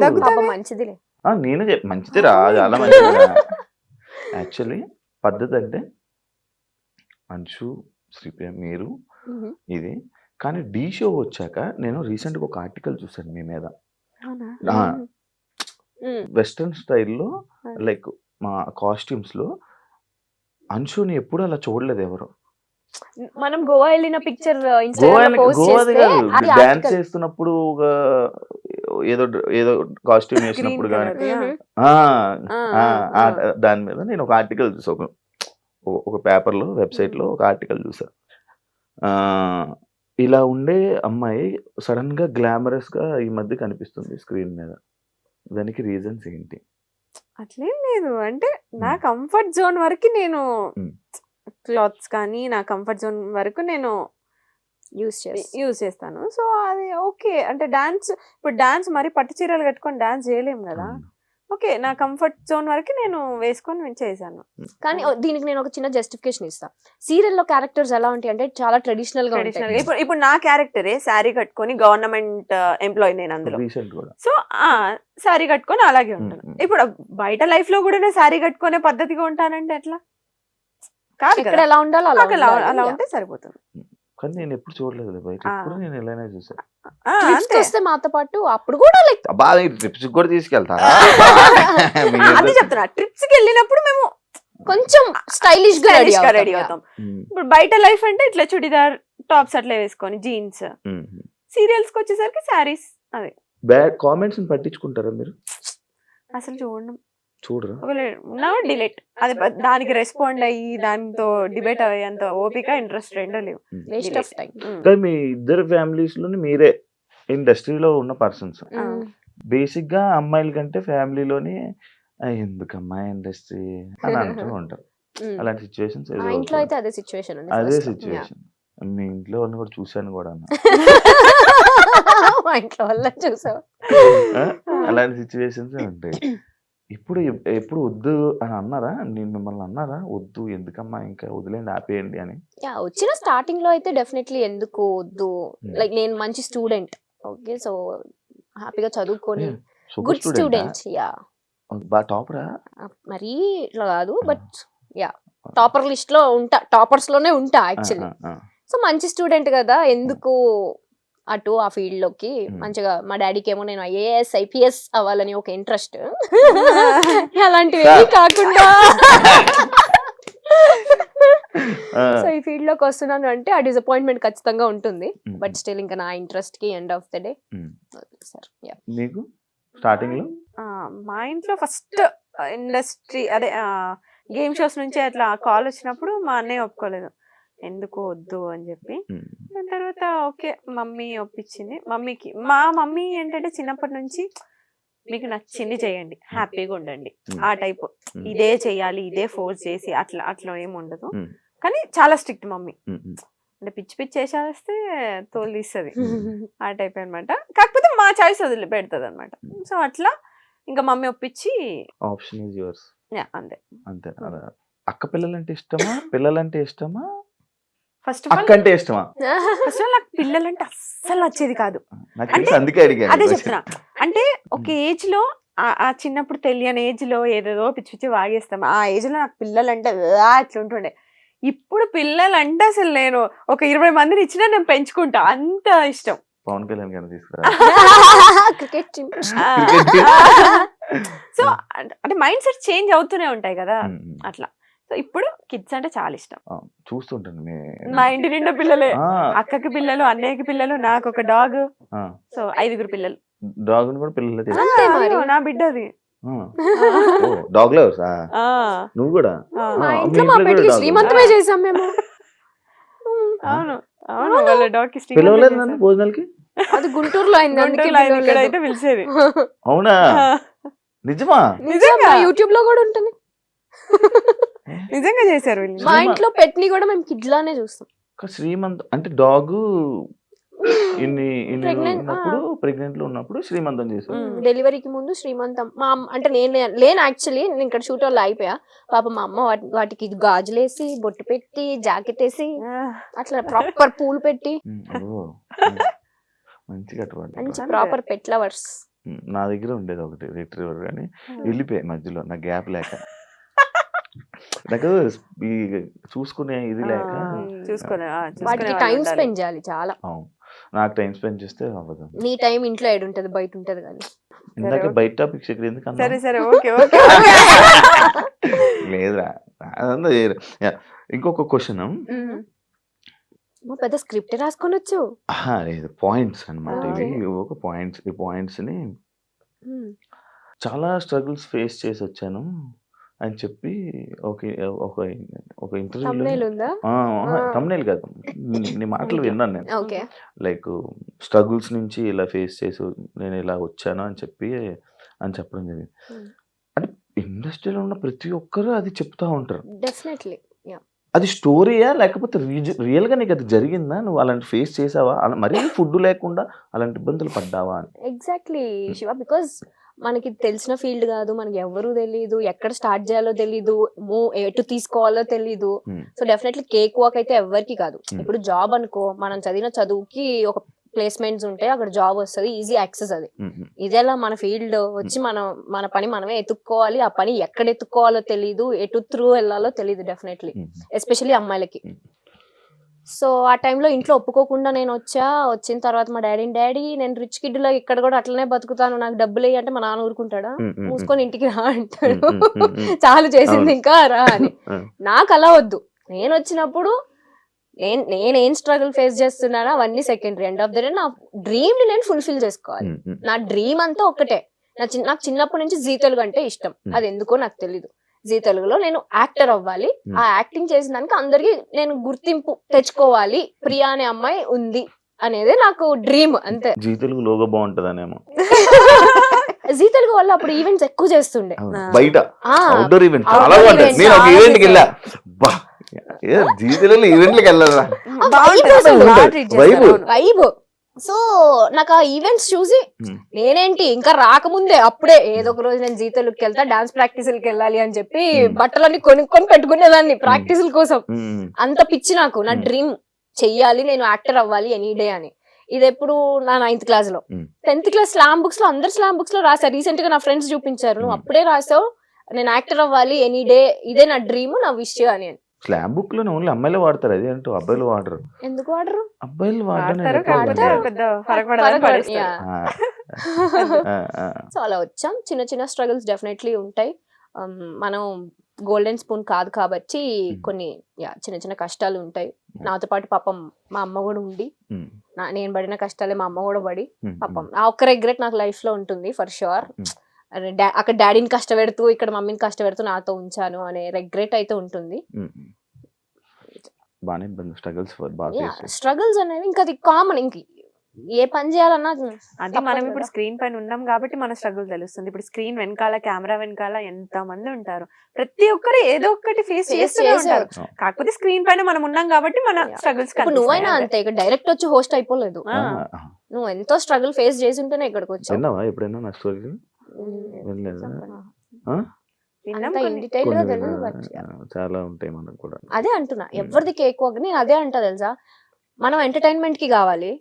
మంచిదిలే. నేను మంచిది రా, చాలా మంచిది. యాక్చువల్లీ పద్ధతి అంటే అంశు, శ్రీప్రియ, మీరు ఇది. కానీ డి షో వచ్చాక నేను రీసెంట్ గా ఒక ఆర్టికల్ చూసాను మీ మీద. వెస్టర్న్ స్టైల్లో లైక్ మా కాస్ట్యూమ్స్ లో అంశుని ఎప్పుడు అలా చూడలేదు ఎవరు. మనం గోవా వెళ్ళిన పిక్చర్ డాన్స్ చేస్తున్నప్పుడు ఏదో కాస్ట్యూమ్ వేసినప్పుడు కానీ దాని మీద నేను ఒక ఆర్టికల్ చూసా, ఒక పేపర్ లో, వెబ్సైట్ లో ఒక ఆర్టికల్ చూసా. ఇలా ఉండే అమ్మాయి సడన్ గా గ్లామరస్ గా ఈ మధ్య కనిపిస్తుంది స్క్రీన్ మీద. దానికి రీజన్స్ ఏంటి? అట్లేం లేదు, అంటే నా కంఫర్ట్ జోన్ వరకు నేను క్లాత్స్ కానీ నా కంఫర్ట్ జోన్ వరకు నేను యూజ్ చేస్తాను. సో అది ఓకే. అంటే ఇప్పుడు డాన్స్ మరి పట్టు చీరలు కట్టుకొని డాన్స్ చేయలేము కదా. ఓకే, నా కంఫర్ట్ జోన్ వరకు నేను వేసుకొని చేశాను. కానీ దీనికి నేను ఒక చిన్న జస్టిఫికేషన్ ఇస్తా. సీరియల్లో క్యారెక్టర్స్ ఎలా ఉంటాయి అంటే చాలా ట్రెడిషనల్ గా ట్రెడిషనల్ ఉంటాయి. ఇప్పుడు నా క్యారెక్టరే శారీ కట్టుకొని గవర్నమెంట్ ఎంప్లాయీ నేను అందులో. రీసెంట్ కూడా సో శారీ కట్టుకొని అలాగే ఉంటాను. ఇప్పుడు బయట లైఫ్ లో కూడా నేను శారీ కట్టుకునే పద్ధతిగా ఉంటానంటే ఎట్లా కాదు ఇక్కడ కదా. ఎలా ఉండాలో నాకు అలా అలా ఉంటే సరిపోతుంది. కానీ నేను ఎప్పుడు చూడలేదు బయట, ఎప్పుడు నేను ఎలానే చూసాను. అంతే. వస్తే మాతో పాటు అప్పుడు కూడా లైక్ బాగా ట్రిప్స్ కూడా తీసుకెళ్తారా? అదే చెప్తున్నా, ట్రిప్స్ కి వెళ్ళినప్పుడు మేము కొంచెం స్టైలిష్ గా రెడీ అవుతాం. ఇప్పుడు బయట లైఫ్ అంటే ఇట్లా చుడిదార్ టాప్స్ అట్లా వేసుకొని జీన్స్. సీరియల్స్ కి వచ్చేసరికి శారీస్. అదే బ్యాడ్ కామెంట్స్ పట్టించుకుంటారా మీరు? అసలు చూడరా? డిలీట్. అది దానికి రెస్పాండ్ అయ్యి దాంతో డిబేట్ అయ్యేంత ఓపిక ఇంట్రెస్ట్ రెండో లేవు. Waste of time. కానీ మీ ఇద్దరు ఫ్యామిలీస్ లోని మీరే ఇండస్ట్రీలో ఉన్న పర్సన్స్. బేసిక్ గా అమ్మాయిల కంటే ఫ్యామిలీలోని ఎందుకమ్మా ఇండస్ట్రీ అని అంటూ ఉంటారు. అలాంటి సిచ్యువేషన్స్ ఇంట్లో అయితే అదే సిచ్యువేషన్. అదే సిచ్యువేషన్ మీ ఇంట్లో వాళ్ళని కూడా చూశాను కూడా అన్న. మా ఇంట్లో వాళ్ళ చూసావు. అలాంటి సిచ్యువేషన్స్ ఉంటాయి. ఎప్పుడు వద్దు అని అన్నారా? నేను మిమ్మల్ని అన్నారా వద్దు ఎందుకమ్మా ఇంకా వదిలేండి ఆపేయండి అని? వచ్చిన స్టార్టింగ్ లో అయితే డెఫినెట్లీ ఎందుకు వద్దు, లైక్ నేను మంచి స్టూడెంట్. ఓకే, సో హ్యాపీగా చదువుకొని గుడ్ స్టూడెంట్. బాగా టాపరా? మరీ ఇట్లా కాదు, బట్ యా టాపర్ లిస్ట్ లో ఉంటా, టాపర్స్ లోనే ఉంటా యాక్చువల్లీ. సో మంచి స్టూడెంట్ కదా, ఎందుకు అటు ఆ ఫీల్డ్ లోకి. మంచిగా మా డాడీకి ఏమో నేను ఐఏఎస్ ఐపీఎస్ అవ్వాలని ఒక ఇంట్రెస్ట్. అలాంటివి కాకుండా సో ఈ ఫీల్డ్ లోకి వస్తున్నాను అంటే ఆ డిసప్పాయింట్మెంట్ ఖచ్చితంగా ఉంటుంది. బట్ స్టిల్ ఇంకా నా ఇంట్రెస్ట్ కి end of the day sir. మీకు స్టార్టింగ్ లో మా ఇంట్లో ఫస్ట్ ఇండస్ట్రీ అదే గేమ్ షోస్ నుంచి అట్లా కాల్ వచ్చినప్పుడు మా అన్నయ్య ఒప్పుకోలేదు, ఎందుకు వద్దు అని చెప్పి. దాని తర్వాత ఓకే మమ్మీ ఒప్పించింది. మా మమ్మీ ఏంటంటే చిన్నప్పటి నుంచి మీకు నచ్చింది చేయండి, హ్యాపీగా ఉండండి ఆ టైప్. ఇదే చెయ్యాలి, ఇదే ఫోర్స్ చేసి అట్లా ఏమి ఉండదు. కానీ చాలా స్ట్రిక్ట్ మమ్మీ. అంటే పిచ్చి పిచ్చి చేసేస్తే తోలు తీస్తుంది ఆ టైప్ అనమాట. కాకపోతే మా చాయిస్ వదిలి పెడుతుంది అనమాట. సో అట్లా ఇంకా మమ్మీ ఒప్పించి ఆప్షన్ ఈజ్ యువర్స్. అంతే అంతే. అక్క పిల్లలంటే ఇష్టమా, పిల్లలంటే ఇష్టమా, ఫస్ట్ ఆఫ్ అక్క అంటే ఇష్టమా? ఫస్ట్ ఆఫ్ ఆల్ నాకు పిల్లలంటే అస్సలు నచ్చేది కాదు. అందుకే అడిగాను. అదే చెప్తున్నా, అంటే ఒక ఏజ్ లో ఆ చిన్నప్పుడు తెలియని ఏజ్ లో ఏదేదో పిచ్చి పిచ్చి వాగేస్తాం. ఆ ఏజ్ లో నాకు పిల్లలంటే అట్లా ఉంటుండే. ఇప్పుడు పిల్లలంటే అసలు నేను ఒక 20 మందిని ఇచ్చినా నేను పెంచుకుంటా, అంత ఇష్టం. పవన్ కళ్యాణ్ గారిని తీసుకురా. సో అంటే మైండ్ సెట్ చేంజ్ అవుతూనే ఉంటాయి కదా అట్లా. సో ఇప్పుడు కిడ్స్ అంటే చాలా ఇష్టం. చూస్తుంటాను మా ఇంటి నిండా పిల్లలే, అక్కకి పిల్లలు, అన్నయ్యకి పిల్లలు, నాకు ఒక డాగ్. సో 5 పిల్లలు. డాగ్ కూడా పిల్లలు. నా బిడ్డది డాగ్ లవర్స్. నువ్వు కూడా? శ్రీమంతమే చేసాం మేము. అవును అవును, వాళ్ళ డాగ్ కి పిలవలేదు నన్ను భోజనాలకి. అది గుంటూరులో అయింది, ఇక్కడైతే పిలిచేది. అవునా? నిజమా? నిజంగా యూట్యూబ్ లో కూడా ఉంటుంది. నిజంగా చేశారు. మా ఇంట్లో పెట్ని కూడా మేము కిడ్ లానే చూస్తాం. శ్రీమంత్ అంటే డాగ్ ఉన్నప్పుడు ప్రెగ్నెంట్ లో ఉన్నప్పుడు శ్రీమంతం చేశారు. డెలివరీకి ముందు శ్రీమంతం. మా అంటే నేను లేను యాక్చువల్లీ, నేను ఇక్కడ షూట్ వాళ్ళు అయిపోయా. పాప మా అమ్మ వాటికి గాజులేసి బొట్టు పెట్టి జాకెట్ వేసి అట్లా ప్రాపర్ పూలు పెట్టి మంచిగా మంచి ప్రాపర్ పెట్ లవర్స్. నా దగ్గర ఉండేది ఒకటి రిట్రీవర్, కానీ వెళ్ళిపోయాయి మధ్యలో నాకు గ్యాప్ లేక. నాకు చూసుకునే ఇది లేక వాటికి టైం స్పెండ్ చేయాలి చాలా. నాకు టైం స్పెండ్ చేస్తే అవ్వదు. నీ టైం ఇంట్లో ఏడు ఉంటది, బయట ఉంటది. కానీ ఇందాక బయట టాపిక్స్ ఇక్కడ ఎందుకు సరే సరే ఓకే ఓకే లేదురా. ఇంకొక క్వశ్చన్, పెద్ద స్క్రిప్ట్ రాసుకొని వచ్చు. లేదు, పాయింట్స్ అనమాట ఇవి. ఒక పాయింట్స్, ఈ పాయింట్స్ ని చాలా స్ట్రగుల్స్ ఫేస్ చేసి వచ్చాను అని చెప్పి ఒక ఇంటర్వ్యూలో, తమ్నేల్ కాదు, నీ మాటలు విన్నాను నేను. లైక్ స్ట్రగుల్స్ నుంచి ఇలా ఫేస్ చేసి నేను ఇలా వచ్చాను అని చెప్పడం జరిగింది. అంటే ఇండస్ట్రీలో ఉన్న ప్రతి ఒక్కరు అది చెప్తా ఉంటారు. డెఫినెట్లీ అది స్టోరీయా లేకపోతే రియల్ గా నీకు అది జరిగిందా? నువ్వు అలాంటి ఫేస్ చేసావా? మరీ ఫుడ్ లేకుండా అలాంటి ఇబ్బందులు పడ్డావా అని? ఎగ్జాక్ట్లీ శివ, బికాస్ మనకి తెలిసిన ఫీల్డ్ కాదు, మనకి ఎవరు తెలీదు, ఎక్కడ స్టార్ట్ చేయాలో తెలీదు, ఎటు తీసుకోవాలో తెలీదు. సో డెఫినెట్లీ కేక్ వాక్ అయితే ఎవరికి కాదు. ఇప్పుడు జాబ్ అనుకో, మనం చదివిన చదువుకి ఒక ప్లేస్మెంట్స్ ఉంటాయి, అక్కడ జాబ్ వస్తుంది, ఈజీ యాక్సెస్ అది. ఇదేలా మన ఫీల్డ్ వచ్చి మన పని మనమే ఎత్తుక్కోవాలి, ఆ పని ఎక్కడ ఎత్తుక్కోవాలో తెలీదు, ఎటు త్రూ వెళ్ళాలో తెలీదు డెఫినెట్లీ, ఎస్పెషల్లీ అమ్మాయిలకి. సో ఆ టైంలో ఇంట్లో ఒప్పుకోకుండా నేను వచ్చిన తర్వాత మా డాడీ నేను రిచ్ కిడ్ లో ఇక్కడ కూడా అట్లనే బతుకుతాను, నాకు డబ్బులు వేయి అంటే మా నాన్న ఊరుకుంటాడా? మూసుకొని ఇంటికి రా అంటాడు, చాలు చేసింది ఇంకా రా అని. నాకు అలా వద్దు, నేను వచ్చినప్పుడు నేనేం స్ట్రగుల్ ఫేస్ చేస్తున్నానో అవన్నీ secondary. End of the day నా డ్రీమ్ ని నేను ఫుల్ఫిల్ చేసుకోవాలి. నా డ్రీమ్ అంతా ఒక్కటే. నాకు చిన్నప్పటి నుంచి జీ తెలుగు అంటే ఇష్టం, అది ఎందుకో నాకు తెలీదు. జీ తెలుగులో నేను యాక్టర్ అవ్వాలి, ఆ యాక్టింగ్ చేసిన దానికి అందరికి నేను గుర్తింపు తెచ్చుకోవాలి, ప్రియా అనే అమ్మాయి ఉంది అనేది నాకు డ్రీమ్, అంతే. జీ తెలుగు లోగో బాగుంటదనేమో. జీ తెలుగు వల్ల అప్పుడు ఈవెంట్స్ ఎక్కువ చేస్తుండే, బయట అవుట్డోర్ ఈవెంట్ చాలా బాగుంటాయి. నేను ఒక ఈవెంట్ కి వెళ్ళా, జీ తెలుగు ఈవెంట్లకి వెళ్ళాలా, వైబ్. సో నాకు ఆ ఈవెంట్స్ చూసి నేనేంటి ఇంకా రాకముందే అప్పుడే ఏదో ఒక రోజు నేను జీ తెలుగుకి వెళ్తా, డాన్స్ ప్రాక్టీసులకి వెళ్ళాలి అని చెప్పి బట్టలన్నీ కొనుక్కొని పెట్టుకునేదాన్ని ప్రాక్టీసుల కోసం. అంత పిచ్చి నాకు, నా డ్రీమ్ చెయ్యాలి, నేను యాక్టర్ అవ్వాలి ఎనీ డే అని. ఇది ఎప్పుడు నా 9th క్లాస్ లో. 10th క్లాస్ స్లామ్ బుక్స్ లో అందరు స్లామ్ బుక్స్ లో రాశారు. రీసెంట్ గా నా ఫ్రెండ్స్ చూపించారు, నువ్వు అప్పుడే రాసావు నేను యాక్టర్ అవ్వాలి ఎనీ డే, ఇదే నా డ్రీమ్, నా విష్ అని. స్లామ్ బుక్ లో ఓన్లీ అమ్మాయిలు వాడతారు, అది అంటూ అబ్బాయిలు వాడరు. ఎందుకు వాడరు? అబ్బాయిలు సో అలా వచ్చాం. చిన్న చిన్న స్ట్రగుల్స్ డెఫినెట్లీ ఉంటాయి. మనం గోల్డెన్ స్పూన్ కాదు కాబట్టి కొన్ని చిన్న చిన్న కష్టాలు ఉంటాయి. నాతో పాటు పాపం మా అమ్మ కూడా ఉండి, నేను పడిన కష్టాలే మా అమ్మ కూడా పడి, పాపం ఆ ఒక్క రిగ్రెట్ నాకు లైఫ్ లో ఉంటుంది ఫర్ షూర్. అక్కడ డాడీని కష్టపెడుతూ ఇక్కడ మమ్మీని కష్టపెడుతూ నాతో ఉంచాను అనే రిగ్రెట్ అయితే ఉంటుంది. స్ట్రగుల్స్ అనేవి ఇంకా అది కామన్, ఇంక ఏ పని చేయాలన్నా అది మనం ఇప్పుడు స్క్రీన్ పైన ఉన్నాం కాబట్టి మన స్ట్రగుల్ తెలుస్తుంది. ఇప్పుడు స్క్రీన్ వెనకాల, కెమెరా వెనకాల ఎంత మంది ఉంటారు, ప్రతి ఒక్కరు ఏదో ఒకటి ఫేస్ చేస్తూనే ఉంటారు. కాకపోతే స్క్రీన్ పైన మనం ఉన్నాం కాబట్టి మన స్ట్రగుల్స్. నువ్వైనా అంతే, ఇక్కడ డైరెక్ట్ వచ్చి హోస్ట్ అయిపోలేదు, నువ్వు ఎంతో స్ట్రగుల్ ఫేస్ చేసి ఉంటేనే ఇక్కడికి వచ్చావు. ఎప్పుడైనా నా స్టోరీ చాలా ఉంటాయి మనకు కూడా. అదే అంటున్నా, ఎవరిది కేక్ నేను అదే అంటా తెలుసా, మనం ఎంటర్టైన్మెంట్ కి కావాలి,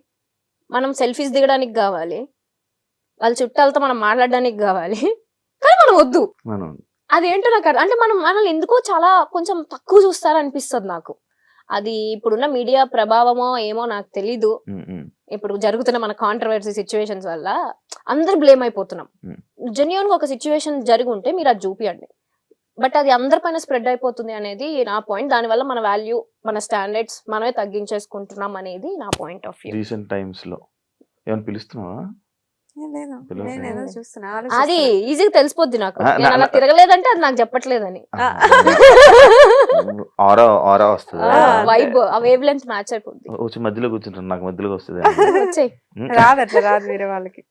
మనం సెల్ఫీస్ దిగడానికి కావాలి, వాళ్ళ చుట్టాలతో మనం మాట్లాడడానికి కావాలి, కానీ మనం వద్దు. అదేంటో నాకు అంటే మనల్ని ఎందుకో చాలా కొంచెం తక్కువ చూస్తారనిపిస్తుంది నాకు. అది ఇప్పుడున్న మీడియా ప్రభావమో ఏమో నాకు తెలీదు. ఇప్పుడు జరుగుతున్న మన కాంట్రవర్సీ సిచ్యువేషన్స్ వల్ల అందరు బ్లేమ్ అయిపోతున్నాం. జెన్యూన్ గా ఒక సిచ్యువేషన్ జరిగి ఉంటే మీరు అది చూపియండి, బట్ అది అందరిపైన స్ప్రెడ్ అయిపోతుంది అనేది నా పాయింట్. దానివల్ల మన వాల్యూ, మన స్టాండర్డ్స్ మనమే తగ్గించేసుకుంటున్నాం అనేది నా point of view. Recent times లో ఏమైనా పిలుస్తున్నావా? అది ఈజీగా తెలిసిపోద్ది నాకు, నేను అలా తిరగలేదంటే అది నాకు చెప్పట్లేదని. వైబ్ ఆ వేవ్ లెంత్ మ్యాచ్ అయిపోద్ది. మధ్యలో కూర్చుంటాను, నాకు మధ్యలోకి వస్తుంది. రాదు అట్లా, రాదు వేరే వాళ్ళకి,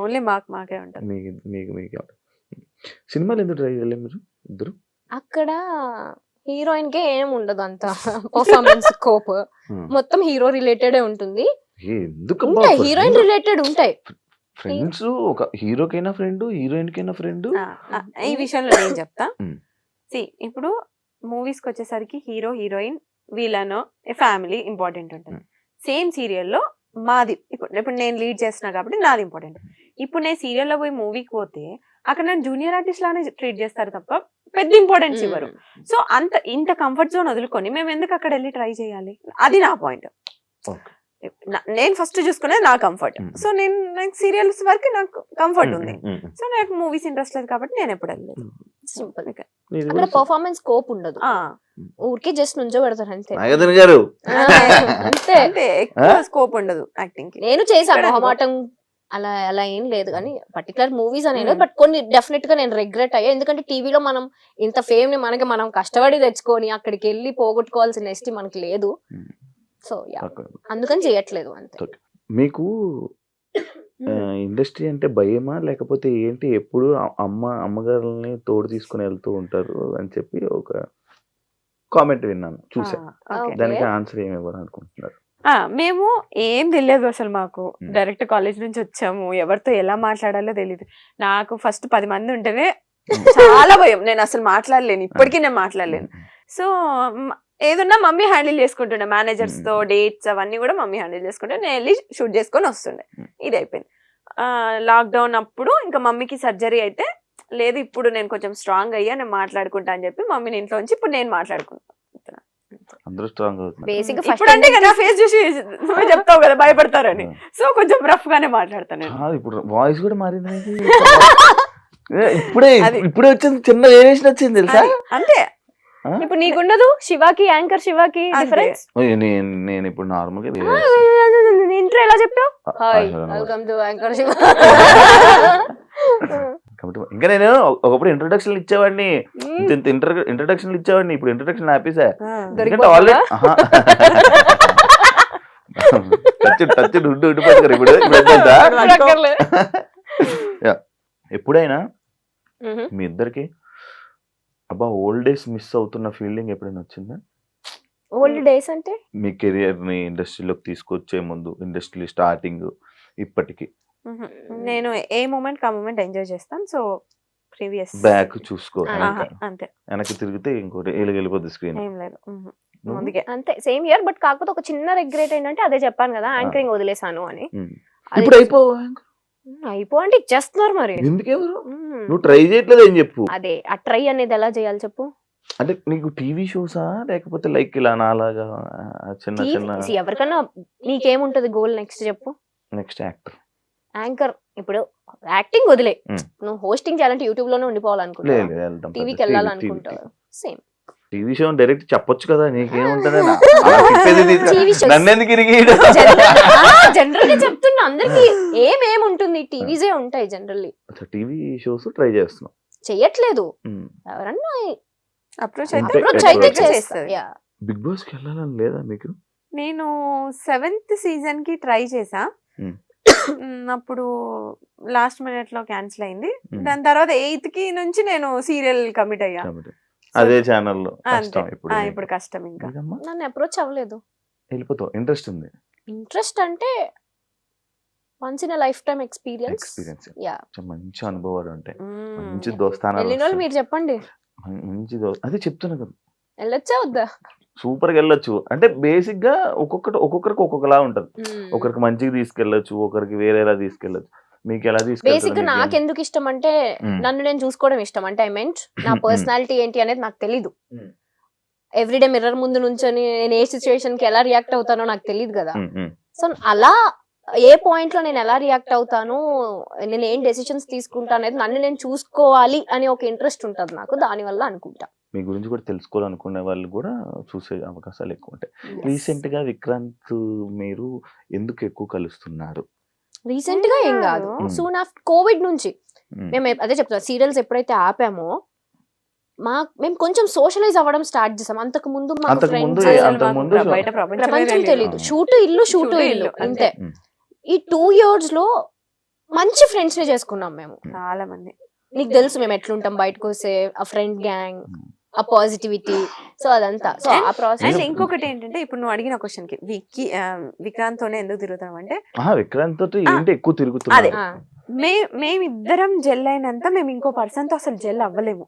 ఓన్లీ మాకే ఉంటుంది. మీకు సినిమాలు ఎందుకు ట్రై చేయలేదు మీరు ఇద్దరు? అక్కడ హీరోయిన్ కే ఏం ఉండదు అంత పర్ఫార్మెన్స్ స్కోప్, మొత్తం హీరో రిలేటెడ్ ఉంటుంది. హీరోయిన్ రిలేటెడ్ ఉంటాయి. ఫ్రెండ్స్, ఒక హీరోకైనా ఫ్రెండ్, హీరోయిన్ కైనా ఫ్రెండ్. ఈ విషయంలో నేను చెప్తా. ఇప్పుడు మూవీస్ కి వచ్చేసరికి హీరో హీరోయిన్ వీళ్ళనో ఫ్యామిలీ ఇంపార్టెంట్ ఉంటుంది. సేమ్ సీరియల్లో మాది ఇప్పుడు నేను లీడ్ చేస్తున్నా కాబట్టి నాది ఇంపార్టెంట్. ఇప్పుడు నేను సీరియల్లో పోయి మూవీకి పోతే అక్కడ నేను జూనియర్ ఆర్టిస్ట్ లానే ట్రీట్ చేస్తారు తప్ప పెద్ద ఇంపార్టెన్స్ ఇవ్వరు. సో ఇంత కంఫర్ట్ జోన్ వదులుకొని మేము ఎందుకు అక్కడ వెళ్ళి ట్రై చేయాలి? అది నా పాయింట్. నేను ఫస్ట్ చూసుకునేది నా కంఫర్ట్. సో నాకు సీరియల్స్ వరకు నాకు కంఫర్ట్ ఉంది. సో నాకు మూవీస్ ఇంట్రెస్ట్ లేదు కాబట్టి నేను ఎప్పుడు వెళ్ళలేదు. సింపుల్. అక్కడ పర్ఫార్మెన్స్ స్కోప్ ఉండదు, ఊరికే జస్ట్ నుంచో పెడతారు అంతే. అంతే, ఎక్కువ స్కోప్ ఉండదు యాక్టింగ్ కి. నేను చేశాను మొహమాటం, అలా ఏం లేదు కానీ పర్టికులర్ మూవీస్ అనేది. బట్ కొన్ని డెఫినెట్ గా నేను రిగ్రెట్ అయ్యా, ఎందుకంటే టీవీలో మనం ఇంత ఫేమ్ ని మనం కష్టపడి తెచ్చుకొని అక్కడికి వెళ్ళి పోగొట్టుకోవాల్సిన ఎస్టీ మనకి లేదు. సో అందుకని చేయట్లేదు అంతే. మీకు ఇండస్ట్రీ అంటే భయమా లేకపోతే ఏంటి? ఎప్పుడు అమ్మగారుల్ని తోడు తీసుకుని వెళ్తూ ఉంటారు అని చెప్పి ఒక కామెంట్ విన్నాను, చూసా. ఓకే. దానికి ఆన్సర్ ఏమి ఇవ్వాలి అనుకుంటున్నారు? మేము ఏం తెలియదు అసలు, మాకు డైరెక్ట్ కాలేజ్ నుంచి వచ్చాము, ఎవరితో ఎలా మాట్లాడాలో తెలియదు. నాకు ఫస్ట్ 10 మంది ఉంటేనే చాలా భయం, నేను అసలు మాట్లాడలేను, ఇప్పటికీ నేను మాట్లాడలేను. సో ఏదున్నా మమ్మీ హ్యాండిల్ చేసుకుంటుండే, మేనేజర్స్ తో డేట్స్ అవన్నీ కూడా మమ్మీ హ్యాండిల్ చేసుకుంటే నేను వెళ్ళి షూట్ చేసుకొని వస్తుండే. ఇది అయిపోయింది. లాక్డౌన్ అప్పుడు ఇంకా మమ్మీకి సర్జరీ అయితే, లేదు ఇప్పుడు నేను కొంచెం స్ట్రాంగ్ అయ్యా, నేను మాట్లాడుకుంటా అని చెప్పి మమ్మీని ఇంట్లో ఉంచి ఇప్పుడు నేను మాట్లాడుకుంటా. అందరూ స్ట్రాంగ్ అవుతున్నారు. బేసిక్ ఇప్పుడు అంటే కదా ఫేస్ చూసి నువ్వే చెప్తావు కదా భయపడతారని, సో కొంచెం రఫ్ గానే మాట్లాడతాను. ఇప్పుడు వాయిస్ కూడా మారింది. ఇప్పుడే వచ్చింది, చిన్న వేరియేషన్ వచ్చింది తెలుసా? అంతే. ఇప్పుడు నీకుండదు, శివాకి యాంకర్ శివాకి డిఫరెన్స్. నేను ఇప్పుడు నార్మల్ గా ఇంట్రో ఎలా చెప్పావు? Hi welcome to anchor Shiva. ఇంకా నేను ఒకప్పుడు ఇంట్రొడక్షన్ ఇచ్చేవాడిని, ఇంట్రొడక్షన్ ఇచ్చేవాడిని, ఇప్పుడు ఇంట్రొడక్షన్ ఆపేసా. ఎందుకంటే ఆల్రెడీ టచ్ ఉండిపోతారు ఇప్పుడు. ఎప్పుడైనా మీ ఇద్దరికి అబ్బా ఓల్డ్ డేస్ మిస్ అవుతున్న ఫీలింగ్ ఎప్పుడైనా వచ్చిందా? ఓల్డ్ డేస్ అంటే మీ కెరియర్ ని ఇండస్ట్రీలోకి తీసుకొచ్చే ముందు, ఇండస్ట్రీ స్టార్టింగ్ ఇప్పటికి? నేను ఏ మూమెంట్ కా మూమెంట్ ఎంజాయ్ చేస్తాను. సో ప్రీవియస్ బ్యాక్ చూసుకో, అంతే. వెనక్కి తిరిగితే ఇంకోటి వెళ్ళిపోద్ది స్క్రీన్. ఏం లేదు, అందుకే అంతే సేమ్ ఇయర్. బట్ కాకపోతే ఒక చిన్న రిగ్రెట్ ఏంటంటే, అదే చెప్పాను కదా యాంకరింగ్ వదిలేసాను అని. ఇప్పుడు అయిపో అంటే ఇచ్చేస్తున్నారు మరి. ఎందుకెవరు నువ్వు ట్రై చేయట్లేదు ఏం చెప్పు? అదే ఆ ట్రై అనేది ఎలా చేయాలి చెప్పు. అంటే నీకు టీవీ షోసా లేకపోతే లైక్ ఇలా నాలాగా చిన్న చిన్న? ఎవరికన్నా నీకేముంటది గోల్ నెక్స్ట్ చెప్పు? Next actor, anchor. ఇప్పుడు యాక్టింగ్ వదిలే, నువ్వు హోస్టింగ్ చేయాలంటే యూట్యూబ్ లోనే ఉండిపోవాలనుకుంటావు, టీవీకి వెళ్ళాలనుకుంటావు. సేమ్ టీవీ షో డైరెక్ట్ చెప్పొచ్చు కదా, నీకేముంటది? నన్నెందుకు జనరల్ గా చెప్తున్నా, అందరికి ఏమేముంటుంది, టీవీసే ఉంటాయి జనరల్లీ. టీవీ షోస్ ట్రై చేస్తున్నావు? చెయ్యట్లేదు, ఎవరన్నా అప్రోచ్ అయితే చేస్తారు. బిగ్ బాస్ కి వెళ్ళాలని లేదా మీకు? నేను 7th సీజన్ కి ట్రై చేసా, అప్పుడు లాస్ట్ మినిట్ లో క్యాన్సిల్ అయింది. దాని తర్వాత 8th కి నుంచి నేను సీరియల్ కమిట్ అయ్యా, అదే ఛానల్లో. ఇప్పుడు కష్టం, ఇంకా నన్ను అప్రోచ్ అవ్వలేదు. వెళ్ళిపోతావు? ఇంట్రెస్ట్ ఉంది? ఇంట్రెస్ట్ అంటే once in life time experience. మంచి అనుభవాలు ఉంటాయి, మంచి దోస్తానాలు. మీరు చెప్పండి. మంచి అదే చెప్తున్నా కదా, వెళ్ళొచ్చా వద్దా? సూపర్ గా వెళ్ళొచ్చు. అంటే బేసిక్ గా ఒక్కొక్కరికి ఒక్కొక్కలా ఉంటది. ఒకరికి మంచిగా తీసుకెళ్లొచ్చు, ఒకరికి వేరేలా తీసుకెళ్లొచ్చు. మీకు ఎలా బేసిక్ గా నాకు ఎందుకు ఇష్టం అంటే, నన్ను నేను చూసుకోవడం ఇష్టం. అంటే ఐ మీన్ నా పర్సనాలిటీ ఏంటి అనేది నాకు తెలీదు. ఎవ్రీడే మిర్రర్ ముందు నుంచొని నేను ఏ సిచ్యువేషన్ కి ఎలా రియాక్ట్ అవుతానో నాకు తెలియదు కదా. సో అలా ఏ పాయింట్ లో నేను ఎలా రియాక్ట్ అవుతాను, నేను ఏం డెసిషన్స్ తీసుకుంటా అనేది నన్ను నేను చూసుకోవాలి అని ఒక ఇంట్రెస్ట్ ఉంటుంది నాకు. దాని వల్ల అనుకుంటా మీ గురించి కూడా తెలుసుకోవాలనుకునే వాళ్ళు కూడా చూసే అవకాశాలు ఎక్కువ ఉంటాయి. రీసెంట్ గా విక్రాంత్ మీరు ఎందుకు ఎక్కువ కలుస్తున్నారు? రీసెంట్ గా ఏం కాదు, సూన్ ఆఫ్టర్ కోవిడ్ నుంచి మేము అదే చెప్తాం, సీరియల్స్ ఎప్పుడైతే ఆపామో మేము కొంచెం సోషలైజ్ అవ్వడం స్టార్ట్ చేసాం. అంతకు ముందు ప్రపంచం తెలీదు, షూటు ఇల్లు అంతే. ఈ 2 years లో మంచి ఫ్రెండ్స్ ని చేసుకున్నాం మేము, చాలా మంది. నీకు తెలుసు మేము ఎట్లుంటాం బయటకు వస్తే, ఆ ఫ్రెండ్ గ్యాంగ్, ఆ పాజిటివిటీ, సో అదంతా. సో ఆ ప్రాసెస్. ఇంకొకటి ఏంటంటే, ఇప్పుడు నువ్వు అడిగిన క్వశ్చన్ కి విక్రాంత్ తోనే ఎందుకు తిరుగుతాం అంటే, విక్రాంత్ తోటి ఏంటి ఎక్కువ తిరుగుతుంది. మేమిద్దరం జెల్ అయినంత మేము ఇంకో పర్సన్ తో అసలు జెల్ అవ్వలేము,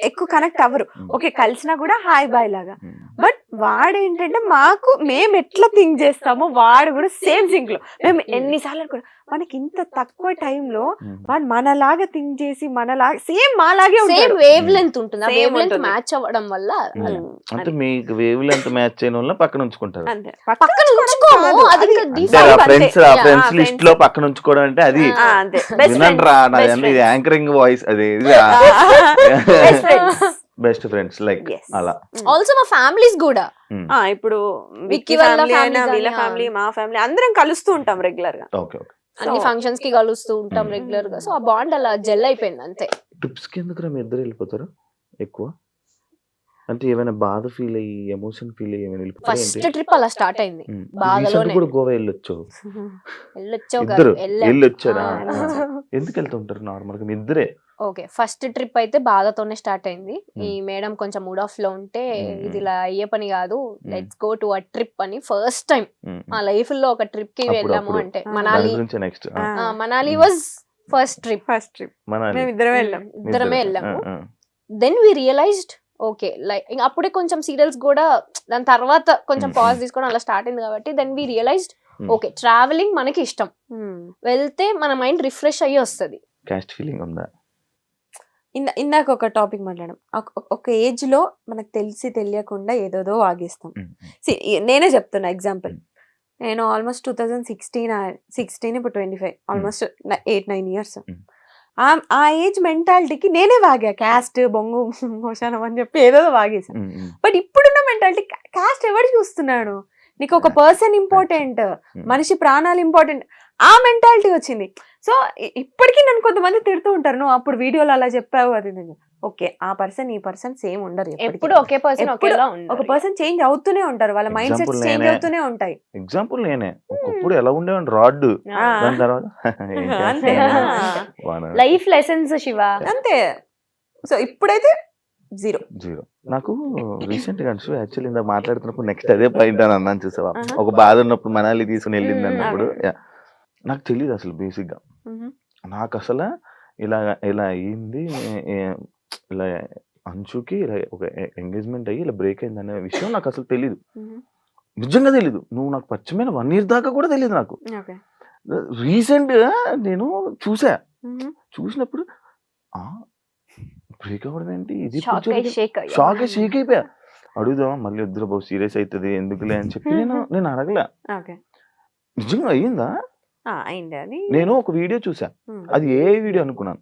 ఎక్కువ కనెక్ట్ అవ్వరు. ఓకే కలిసినా కూడా హాయ్ బాయ్ లాగా. బట్ వాడు ఏంటంటే, మేము ఎట్లా థింక్ చేస్తామో వాడు కూడా సేమ్ థింక్ లో. మేము ఎన్నిసార్లు అనుకో, మనకి ఇంత తక్కువ టైంలో వాడు మనలాగా థింక్ చేసి మనలాగా సేమ్ మాలాగే సేమ్ వేవ్ లెంత్ ఉంటుంది. ఆ వేవ్ లెంత్ మ్యాచ్ అవ్వడం వల్ల, అంటే మీకు వేవ్ లెంత్ మ్యాచ్ అయిన వల్ల పక్కన ఉంచుకుంటారు. పక్కన ఉంచుకోము, అది ఫ్రెండ్స్ లిస్ట్ లో పక్కన ఉంచుకోవడం అంటే అది యాంకరింగ్ వాయిస్, అది బెస్ట్ ఫ్రెండ్స్ లైక్ అలా. ఆల్సో మా ఫ్యామిలీస్ కూడా, ఇప్పుడు విక్కీ ఫ్యామిలీ అయినా వీళ్ళ ఫ్యామిలీ మా ఫ్యామిలీ అందరం కలుస్తూ ఉంటాం రెగ్యులర్ గా. అన్ని ఫంక్షన్స్ కి కలుస్తూ ఉంటాం రెగ్యులర్ గా. సో ఆ బాండ్ అలా జెల్ అయిపోయింది అంతే. ట్రిప్స్ కి ఎందుకు మీ ఇద్దరు వెళ్ళిపోతారు ఎక్కువ? అంటే ఏమైనా బాధ ఫీల్ అయ్యి, ఎమోషన్ ఫీల్ అయ్యి ఏమైనా వెళ్ళిపోతారు? ఫస్ట్ ట్రిప్ అలా స్టార్ట్ అయింది బాధలోనే. కూడా గోవా వెళ్ళొచ్చారా? ఎందుకు వెళ్తుంటారు నార్మల్ గా మీ ఇద్దరే? ఓకే ఫస్ట్ ట్రిప్ అయితే బాధతోనే స్టార్ట్ అయింది. ఈ మేడం కొంచెం మూడ్ ఆఫ్ లో ఉంటే ఇది ఇలా అయ్యే పని కాదు, let's go to a trip అని ఫస్ట్ టైం మా లైఫ్ లో ఒక ట్రిప్ కి వెళ్ళాము. అంటే Manali, next Manali was first trip. మేము ఇద్దరమే వెళ్ళాము. Then we realized okay like అప్పుడే కొంచెం సీరియల్స్ కూడా దాని తర్వాత కొంచెం పాజ్ తీసుకోవడం అలా స్టార్ట్ అయింది కాబట్టి then we realized okay traveling మనకి ఇష్టం, వెళ్తే మన మైండ్ రిఫ్రెష్ అయ్యి వస్తుంది. కాస్ట్ ఫీలింగ్ ఉందా? ఇందాక ఒక టాపిక్ మాట్లాడడం, ఒక ఏజ్ లో మనకు తెలిసి తెలియకుండా ఏదోదో వాగేస్తాం. నేనే చెప్తున్నా ఎగ్జాంపుల్, నేను ఆల్మోస్ట్ 2016 ఇప్పుడు 25 ఆల్మోస్ట్ 8-9 ఇయర్స్. ఆ ఏజ్ మెంటాలిటీకి నేనే వాగా, క్యాస్ట్ బొంగు మోషానం అని చెప్పి ఏదో వాగేసాను. బట్ ఇప్పుడున్న మెంటాలిటీ క్యాస్ట్ ఎవరు చూస్తున్నాడు, నీకు ఒక పర్సన్ ఇంపార్టెంట్, మనిషి ప్రాణాలు ఇంపార్టెంట్, ఆ మెంటాలిటీ వచ్చింది. సో ఇప్పటికీ నన్ను కొంతమంది తిడుతూ ఉంటారు, నువ్వు అప్పుడు వీడియోలో అలా చెప్పావు అది. ఓకే ఆ పర్సన్ ఈ పర్సన్ సేమ్ ఉండరు, ఎప్పుడు ఒకే పర్సన్ ఒక పర్సన్ చేంజ్ అవుతూనే ఉంటారు, వాళ్ళ మైండ్ సెట్స్ చేంజ్ అవుతూనే ఉంటాయి. ఎగ్జాంపుల్ నేనే ఒకప్పుడు ఎలా ఉండేవాడిని రాడ్, దాని తర్వాత లైఫ్ లెసన్స్ శివ అంతే. సో ఇప్పుడైతే జీరో. నాకు రీసెంట్ గా యాక్చువల్లీ ఇందాక మాట్లాడుతున్నప్పుడు నెక్స్ట్ అదే పాయింట్ అని అన్నాను చూసావా, ఒక బాధ ఉన్నప్పుడు మనాలి తీసుకుని వెళ్ళింది అన్నప్పుడు నాకు తెలియదు అసలు బేసిక్ గా, నాకు అసలు ఇలా అయ్యింది, ఇలా అంచుకి ఇలా ఒక ఎంగేజ్మెంట్ అయ్యి ఇలా బ్రేక్ అయింది అనే విషయం నాకు అసలు తెలీదు, నిజంగా తెలీదు. నువ్వు నాకు పరిచయమైన 1 year దాకా కూడా తెలియదు నాకు. రీసెంట్ గా నేను చూసినప్పుడు బ్రేక్ అవ్వడం ఏంటి, ఇది షాక్ అయిపోయా. అడుగుదామా మళ్ళీ వద్దురా బాబు సీరియస్ అవుతుంది ఎందుకులే అని చెప్పి నేను అడగలే. నిజంగా అయ్యిందా? నేను ఒక వీడియో చూసా, అది ఏ వీడియో అనుకున్నాను,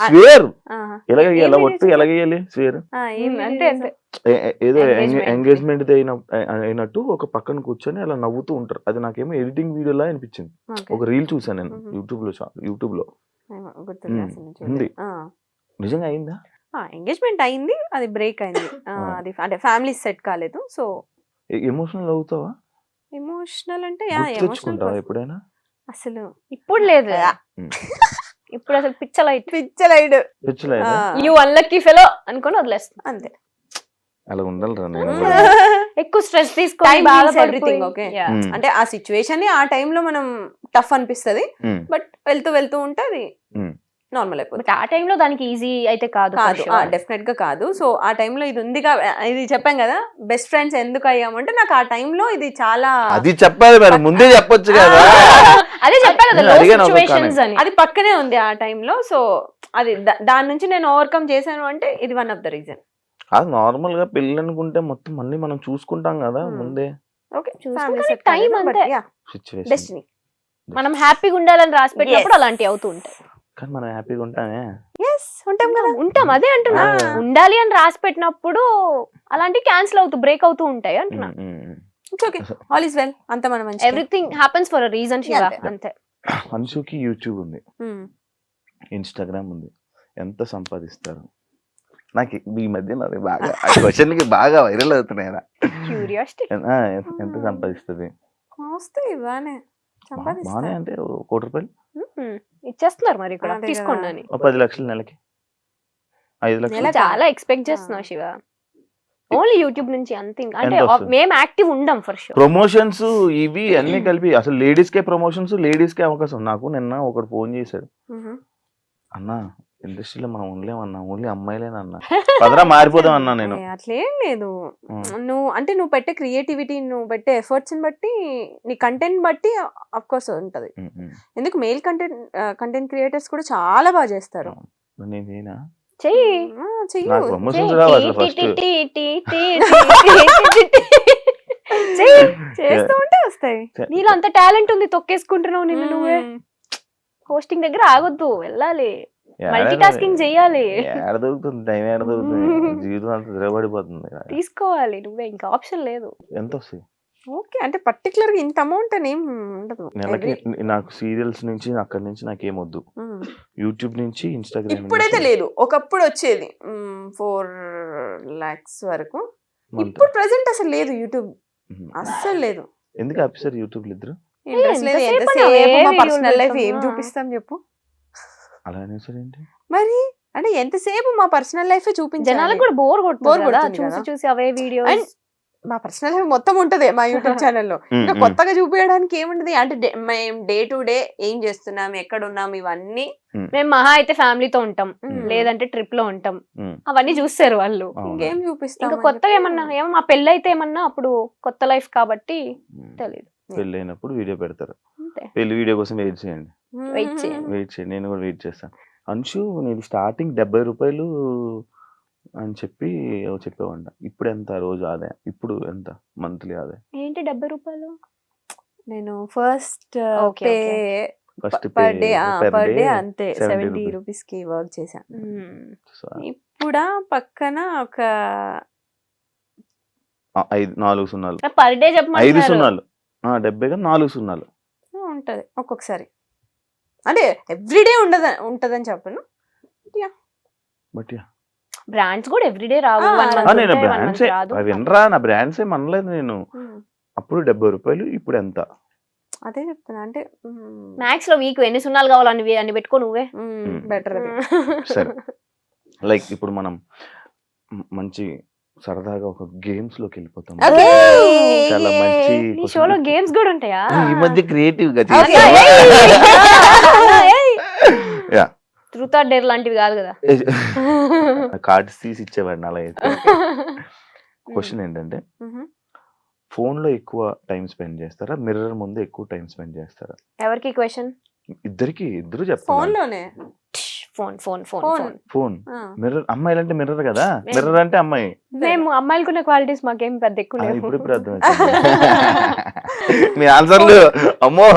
స్వేర్ ఎలాగేయాలి, ఒట్టు ఎలాగేయాలి స్వేర్ ఏదో ఎంగేజ్మెంట్ అయినట్టు ఒక పక్కన కూర్చొని అలా నవ్వుతూ ఉంటారు. అది నాకేమో ఎడిటింగ్ వీడియోలా అనిపించింది. ఒక రీల్ చూసాను నేను యూట్యూబ్ లో ఉంది. నిజంగా అయిందా? ఎంగేజ్మెంట్ అయింది, అది బ్రేక్ అయింది, అది అంటే ఫ్యామిలీ సెట్ కాలేదు. సో ఎమోషనల్ అవుతావా? ఎమోషనల్ అంటే తెచ్చుకుంటావా ఎప్పుడైనా? అసలు ఇప్పుడు లేదు, ఇప్పుడు అసలు పిచ్చలైడ్ యు అన్లక్కీ ఫెలో అనుకొని వదిలేస్తా అంతే. అలా ఉండాలిరా, నేను ఎక్కువ స్ట్రెస్ తీసుకొని ఎవ్రీథింగ్ ఓకే. అంటే ఆ సిచ్యువేషన్ ఆ టైంలో మనం టఫ్ అనిపిస్తది, బట్ వెళ్తూ ఉంటే అది నార్మల్ అయిపోతుంది. ఆ టైంలో దానికి ఈజీ అయితే కాదు, డెఫినెట్ గా కాదు. సో ఆ టైంలో ఇది ఉంది, ఇది చెప్పాం కదా బెస్ట్ ఫ్రెండ్స్ ఎందుకు అయ్యామంటే నాకు ఆ టైంలో ఇది చాలా, అది చెప్పాలి మరి ముందే చెప్పొచ్చు కదా. అదే చెప్పాను కదా, సిచువేషన్స్ అని అది పక్కనే ఉంది ఆ టైంలో. సో అది దాని నుంచి నేను ఓవర్కమ్ చేశాను అంటే ఇది వన్ ఆఫ్ ద రీజన్. అది నార్మల్ గా పెళ్ళి అనుకుంటే మొత్తం అన్ని మనం చూసుకుంటాం కదా ముందే. టైం అంతే, డెస్టినీ. మనం హ్యాపీగా ఉండాలని రాసి పెట్టినప్పుడు అలాంటివి అవుతూ ఉంటాయి. కానీ మనం హ్యాపీగా ఉంటామే, ఉంటాం అదే అంటున్నా. ఉండాలి అని రాసి పెట్టినప్పుడు అలాంటివి క్యాన్సిల్ అవుతూ బ్రేక్ అవుతూ ఉంటాయి అంటున్నా. ఆల్ ఇస్ వెల్, అంత మనం everything happens for a reason Shiva, అంతే. అన్షుకి యూట్యూబ్ ఉంది, ఇన్స్టాగ్రామ్ ఉంది, ఎంత సంపాదిస్తారు? నాకు ఈ మధ్య బాగా క్వశ్చన్కి బాగా వైరల్ అవుతున్నాయి. ఎంత సంపాదిస్తుంది? బానే అంటే 1 కోటి రూపాయలు ఇచ్చేస్తున్నారు మరి ఇక్కడ తీసుకోండి అని. 10 లక్షలు నెలకి, 5 లక్షలు చాలా ఎక్స్పెక్ట్ చేస్తున్నావు శివ. ఓన్లీ యూట్యూబ్ నుంచి అంతే, అంటే మేము యాక్టివ్ ఉండం ఫర్ షూర్. ప్రమోషన్స్ ఇవి అన్ని కలిపి అసలు లేడీస్ కే ప్రమోషన్స్, లేడీస్ కే అవకాశం. నాకు నిన్న ఒకడు ఫోన్ చేశాడు, అన్నా ఇండస్ట్రీలో మనం ఉండలేమన్నా, ఓన్లీ అమ్మాయిలేనన్నా, పదరా మారిపోదాం అన్నా. నేను అట్లేం లేదు, నువ్వు పెట్టే క్రియేటివిటీ, నువ్వు పెట్టే ఎఫర్ట్స్ బట్టి, నీ కంటెంట్ బట్టి ఆఫ్ కోర్స్ ఉంటది. ఎందుకు మేల్ కంటెంట్ క్రియేటర్స్ కూడా చాలా బాగా చేస్తారు. నేనేనా చేస్తూ ఉంటే వస్తాయి. నీలో అంత టాలెంట్ ఉంది, తొక్కేసుకుంటున్నావు నిన్ను నువ్వే. హోస్టింగ్ దగ్గర ఆగొద్దు, వెళ్ళాలి, మల్టీ టాస్కింగ్ చెయ్యాలి. దొరుకుతుంది టైం, దొరుకుతుంది, జీవితం అంతా తిరగబడిపోతుంది. తీసుకోవాలి నువ్వే, ఇంకా ఆప్షన్ లేదు. ఎంత వస్తాయి? ఓకే అంటే పర్టికులర్ గా ఇంత అమౌంట్ అని ఏం ఉండదు. నెలకి నాకు సీరియల్స్ నుంచి అక్కడి నుంచి నాకేమొద్దు, యూట్యూబ్ నుంచి ఇన్స్టాగ్రామ్. ఇప్పుడైతే లేదు, ఒకప్పుడు వచ్చేది 4 lakhs వరకు. ఇప్పుడు ప్రెసెంట్ అసలు లేదు, యూట్యూబ్ అస్సలు లేదు. ఎందుకు ఆఫీసర్ యూట్యూబ్ ఇద్దరు? ఇంట్రెస్ట్ లేదు. ఎంతసేపు మా పర్సనల్ లైఫ్ ఏం చూపిస్తాం చెప్పు. అలా అనేసరి ఏంటి? మరి అంటే ఎంతసేపు మా పర్సనల్ లైఫ్ చూపించాలి. జనాలకు కూడా బోర్ Bore కొడుతుంది కదా కొడుతుంది చూసి కదా. చూసి అవే వీడియోస్. మా పర్సనల్ లైఫ్ మొత్తం ఉంటది మా యూట్యూబ్ ఛానల్లో. ఇంకా కొత్తగా చూపించడానికి ఏముంటది అంటే మేము డే టు డే ఏం చేస్తున్నాం, ఎక్కడ ఉన్నాం, ఇవన్నీ మేము మహా అయితే ఫ్యామిలీతో ఉంటాం, మ్మ్. లేదంటే ట్రిప్ లో ఉంటాం, ఉమ్, అవన్నీ చూస్తారు వాళ్ళు. అవునా? ఇంకేం చూపిస్తాం. ఇంకా కొత్తగా ఏమన్నా ఏమో మా పెళ్ళి అయితే ఏమన్నా అప్పుడు కొత్త లైఫ్ కాబట్టి ఉమ్. తెలియదు. పెళ్ళి అయినప్పుడు వీడియో పెడతారు. అంతే. పెళ్లి వీడియో కోసం వెయిట్ చేయండి. వెయిట్ చేయండి. వెయిట్ చేయండి, నేను కూడా వెయిట్ చేస్తాను. అంశు నేను స్టార్టింగ్ 70 రూపాయలు అని చెప్పి చెప్పేవాడిన. ఇప్పుడు ఎంత రోజు ఆదాయం, ఇప్పుడు ఎంత మంత్లీ ఆదాయం? ఏంటి 70 రూపాయలు? నేను first Okay, pay first per day అంతే 70 70 రూపీస్ కి వర్క్ చేశాను. మ్మ్. ఇప్పుడు పక్కన ఒక 4 సున్నాలు, పర్ డే 5 చెప్పమంటున్నారు. సున్నాలు, 70 4 సున్నాలు. ఉంటది ఒక్కొక్కసారి. అంటే ఎవ్రీడే ఉంటదని చెప్పను. బట్ బ్రాండ్స్ కూడా ఎవ్రీడే రావు. ఆ, 1 month నేను ఉంటాయి, 1 month బ్రాండ్సే రాదు. వినరా, నా బ్రాండ్స్ ఏం అనలేదు నేను. అప్పుడు 70 రూపాయలు, ఇప్పుడు ఎంత? అదే చెప్తున్నా. అంటే మ్యాథ్స్ లో వీక్ ఎన్ని సున్నాలు కావాలని అన్ని పెట్టుకో నువ్వే. బెటర్ అది. సరే, లైక్ ఇప్పుడు మనం మంచి సరదాగా ఒక గేమ్స్ లోకి వెళ్ళిపోతాం. Okay. చాలా మంచి నీ షోలో గేమ్స్ కూడా ఉంటాయా? ఈ మధ్య క్రియేటివ్ గా Okay. Yeah, truth or dare లాంటివి కాదు కదా. కార్డ్స్ తీసి ఇచ్చేవాడిని అలా అయితే. క్వశ్చన్ ఏంటంటే, ఫోన్ లో ఎక్కువ టైం స్పెండ్ చేస్తారా, మిర్రర్ ముందు ఎక్కువ టైం స్పెండ్ చేస్తారా? ఎవరికి క్వశ్చన్? ఇద్దరు ఫోన్ చెప్తాను. లోనే phone phone phone Phone. Phone. Phone, mirror. అమ్మాయిలు అంటే మిర్రర్ కదా, మిర్రర్ అంటే అమ్మాయి. మేము అమ్మాయిలకున్న క్వాలిటీస్ మాకేం పెద్ద ఎక్కువ లేవు. ఇప్పుడు అర్థం మీ ఆన్సర్లు అమ్మో.